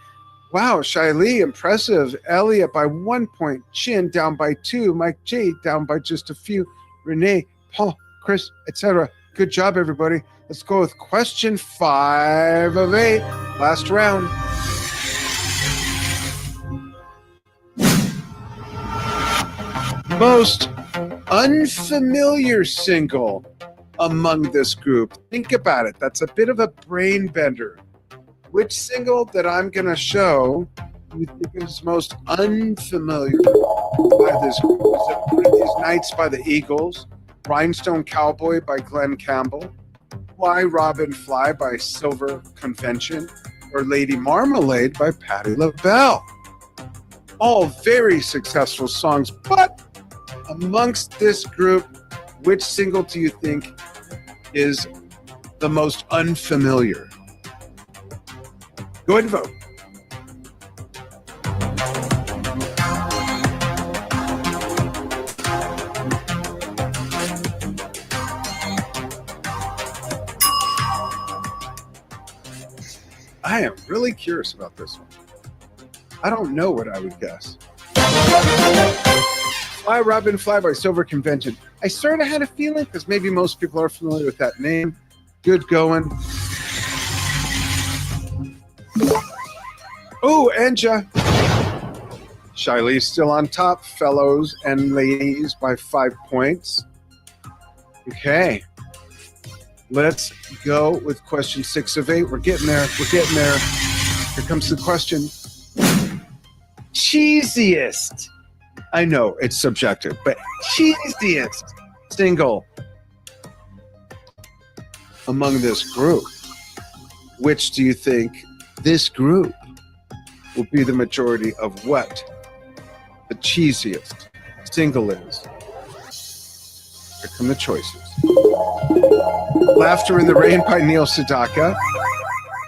A: Wow, Shiley, impressive. Elliot by 1 point. Chin down by 2. Mike J down by just a few. Renee, Paul, Chris, etc. Good job, everybody. Let's go with question 5 of 8. Last round. Most unfamiliar single among this group. Think about it. That's a bit of a brain bender. Which single that I'm going to show you think is most unfamiliar by this group? Is it One of These Nights by the Eagles? Rhinestone Cowboy by Glenn Campbell? Why Robin Fly by Silver Convention? Or Lady Marmalade by Patti LaBelle? All very successful songs, but amongst this group, which single do you think is the most unfamiliar? Go ahead and vote. I am really curious about this one. I don't know what I would guess. Fly Robin Fly by Silver Convention. I sort of had a feeling because maybe most people are familiar with that name. Good going. Oh, Anja. Shiley's still on top, fellows and ladies, by 5 points. Okay. Let's go with question 6 of 8. We're getting there. We're getting there. Here comes the question. Cheesiest. I know it's subjective, but cheesiest single among this group. Which do you think this group will be the majority of what the cheesiest single is? Here come the choices. Laughter in the Rain by Neil Sedaka.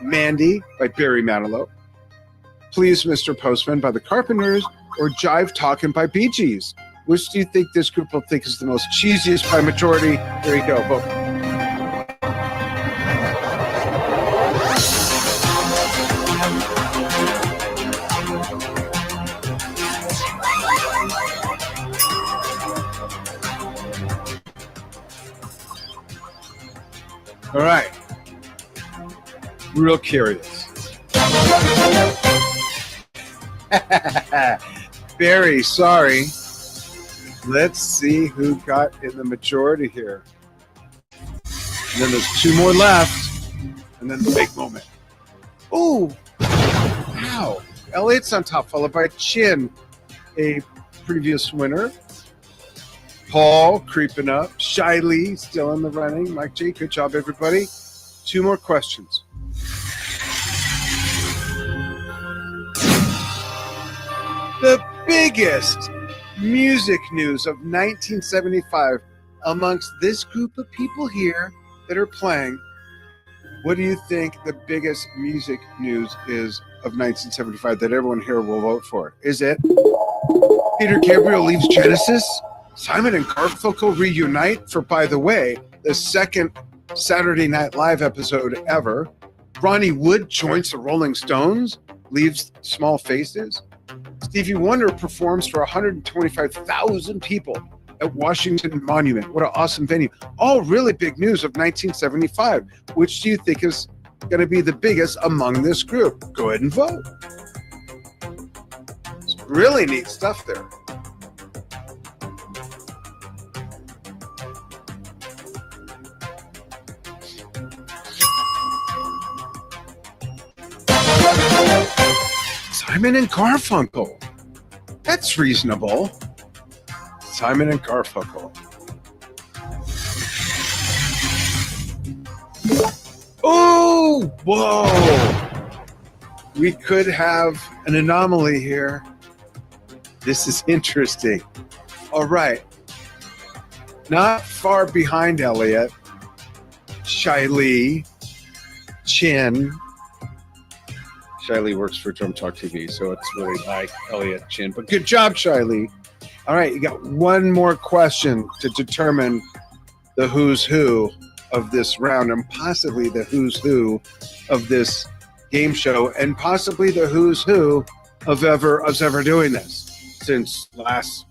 A: Mandy by Barry Manilow. Please, Mr. Postman by the Carpenters. Or Jive Talkin' by Bee Gees. Which do you think this group will think is the most cheesiest by majority? There you go. Vote. All right. Real curious. Barry, sorry. Let's see who got in the majority here. And then there's 2 more left. And then the big moment. Oh, wow. Elliot's on top, followed by Chin, a previous winner. Paul creeping up. Shiley still in the running. Mike J, good job, everybody. 2 more questions. the biggest music news of 1975 amongst this group of people here that are playing. What do you think the biggest music news is of 1975 that everyone here will vote for? Is it Peter Gabriel leaves Genesis? Simon and Garfunkel reunite for, by the way, the second Saturday Night Live episode ever. Ronnie Wood joins the Rolling Stones, leaves Small Faces. Stevie Wonder performs for 125,000 people at Washington Monument. What an awesome venue. All really big news of 1975. Which do you think is going to be the biggest among this group? Go ahead and vote. It's really neat stuff there. Simon and Garfunkel. That's reasonable. Simon and Garfunkel. Oh, whoa. We could have an anomaly here. This is interesting. All right. Not far behind Elliot, Shiley Chin. Shiley works for Drum Talk TV, so it's really like Elliot Chin. But good job, Shiley. All right, you got one more question to determine the who's who of this round, and possibly the who's who of this game show, and possibly the who's who of ever doing this since last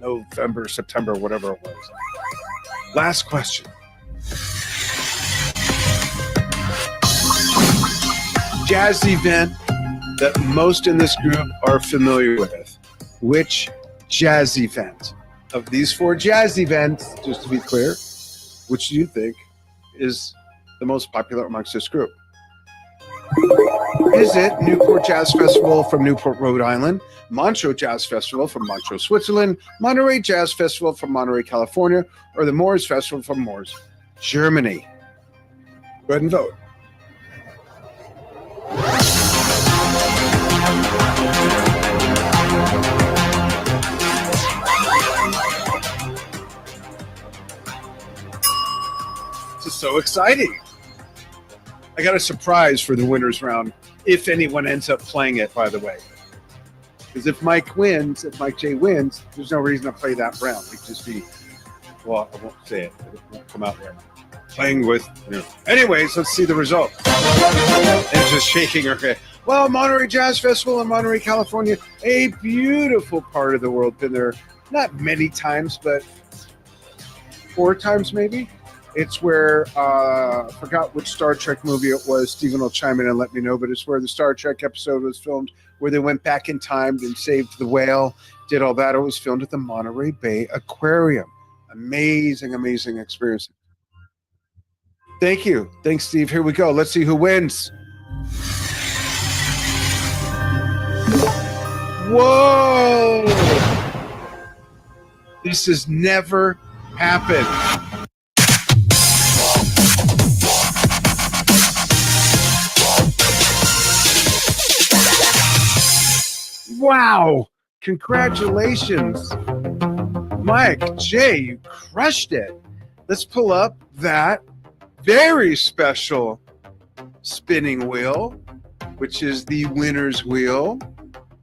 A: November, September, whatever it was. Last question. Jazz event that most in this group are familiar with. Which jazz event of these four jazz events, just to be clear, which do you think is the most popular amongst this group? Is it Newport Jazz Festival from Newport, Rhode Island, Montreux Jazz Festival from Montreux, Switzerland, Monterey Jazz Festival from Monterey, California, or the Moors Festival from Moors, Germany? Go ahead and vote. This is so exciting. I got a surprise for the winners round, if anyone ends up playing it, by the way. Because if Mike J wins, there's no reason to play that round. It'd just be, well, I won't say it. It won't come out there. Playing with, Anyways, let's see the result. And just shaking her head. Well, Monterey Jazz Festival in Monterey, California, a beautiful part of the world. Been there not many times, but 4 times maybe. It's where, I forgot which Star Trek movie it was. Stephen will chime in and let me know, but it's where the Star Trek episode was filmed, where they went back in time and saved the whale, did all that. It was filmed at the Monterey Bay Aquarium. Amazing, amazing experience. Thank you. Thanks, Steve. Here we go. Let's see who wins. Whoa! This has never happened. Wow! Congratulations. Mike J, you crushed it. Let's pull up that very special spinning wheel, which is the winner's wheel.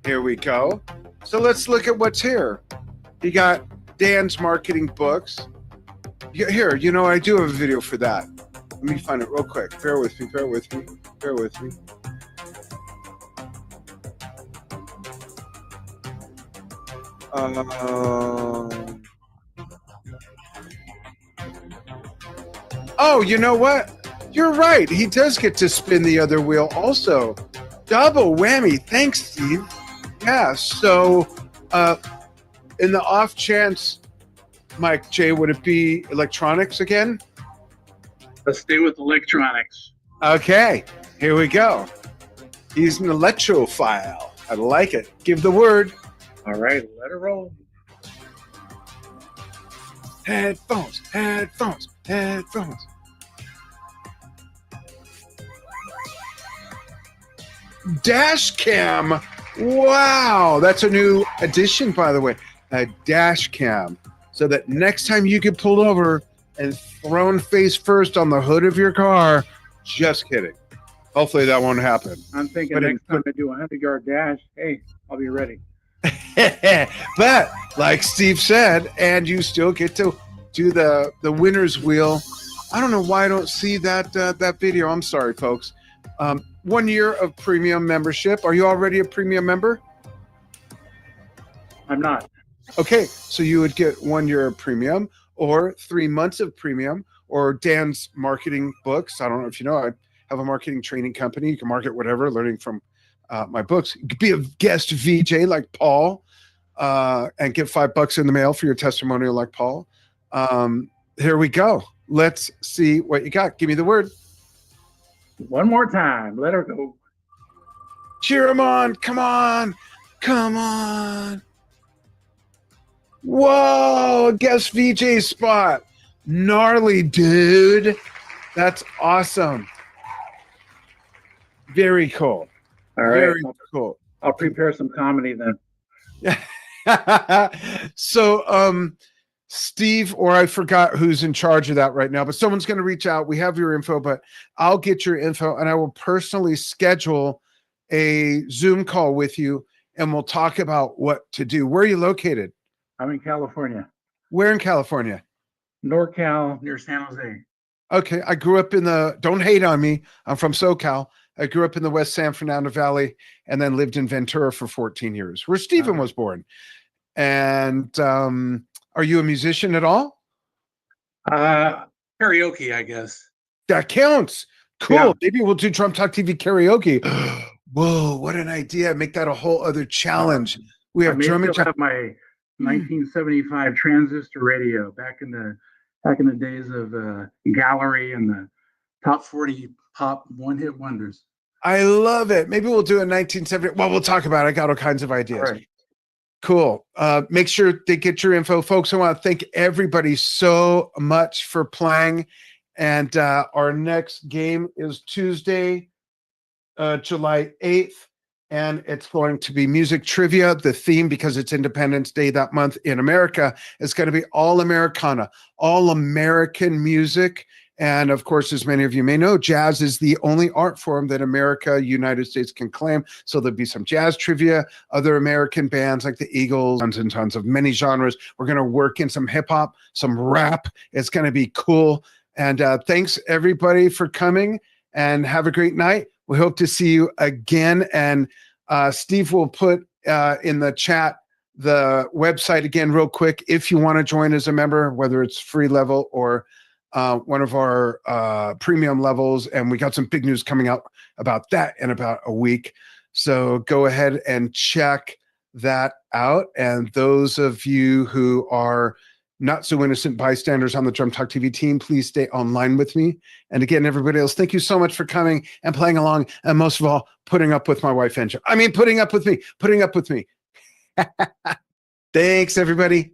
A: Here we go. So let's look at what's here. You got Dan's marketing books. Here, I do have a video for that. Let me find it real quick. Bear with me. Oh, you know what? You're right. He does get to spin the other wheel also. Double whammy. Thanks, Steve. Yeah, so in the off chance, Mike J, would it be electronics again?
C: Let's stay with electronics.
A: Okay, here we go. He's an electrophile. I like it. Give the word.
C: All right, let it roll.
A: Headphones. Dash cam Wow, that's a new addition, by the way, a dash cam, so that next time you get pulled over and thrown face first on the hood of your car, just kidding. Hopefully that won't happen.
C: I'm thinking
A: But
C: next time I do a 100-yard dash, hey, I'll be ready.
A: But like Steve said, and you still get to do the winner's wheel. I don't know why I don't see that video. I'm sorry, folks. 1 year of premium membership. Are you already a premium member?
C: I'm not.
A: Okay, so you would get 1 year of premium or 3 months of premium or Dan's marketing books. I don't know if you know, I have a marketing training company. You can market whatever, learning from my books. You could be a guest VJ like Paul and get $5 in the mail for your testimonial like Paul. Here we go. Let's see what you got. Give me the word.
C: One more time. Let her go.
A: Cheer him on. Come on. Come on. Whoa, guest VJ spot. Gnarly, dude. That's awesome. Very cool.
C: All right.
A: Very cool.
C: I'll prepare some comedy then.
A: So, Steve, or I forgot who's in charge of that right now, but someone's going to reach out. We have your info, but I'll get your info and I will personally schedule a Zoom call with you and we'll talk about what to do. Where are you located?
C: I'm in California.
A: Where in California?
C: NorCal, near San Jose.
A: Okay. I grew up don't hate on me. I'm from SoCal. I grew up in the West San Fernando Valley and then lived in Ventura for 14 years, where Stephen was born. And are you a musician at all?
C: Karaoke, I guess.
A: That counts. Cool.
C: Yeah.
A: Maybe we'll do Drum Talk TV karaoke. Whoa, what an idea. Make that a whole other challenge. We have
C: I
A: drum
C: may
A: and
C: still have my 1975 transistor radio back in the days of Gallery and the top 40 pop one-hit wonders.
A: I love it. Maybe we'll do a 1970. Well, we'll talk about it. I got all kinds of ideas.
C: All right.
A: Cool. Make sure they get your info. Folks, I want to thank everybody so much for playing. And our next game is Tuesday, July 8th. And it's going to be music trivia. The theme, because it's Independence Day that month in America, is going to be all Americana, all American music. And of course, as many of you may know, jazz is the only art form that America, United States can claim. So there'll be some jazz trivia, other American bands like the Eagles, tons and tons of many genres. We're going to work in some hip hop, some rap. It's going to be cool. And thanks everybody for coming and have a great night. We hope to see you again. And Steve will put in the chat the website again real quick if you want to join as a member, whether it's free level or one of our premium levels. And we got some big news coming out about that in about a week. So go ahead and check that out. And those of you who are not so innocent bystanders on the Drum Talk TV team, please stay online with me. And again, everybody else, thank you so much for coming and playing along. And most of all, putting up with my wife, Angela. I mean, putting up with me. Thanks, everybody.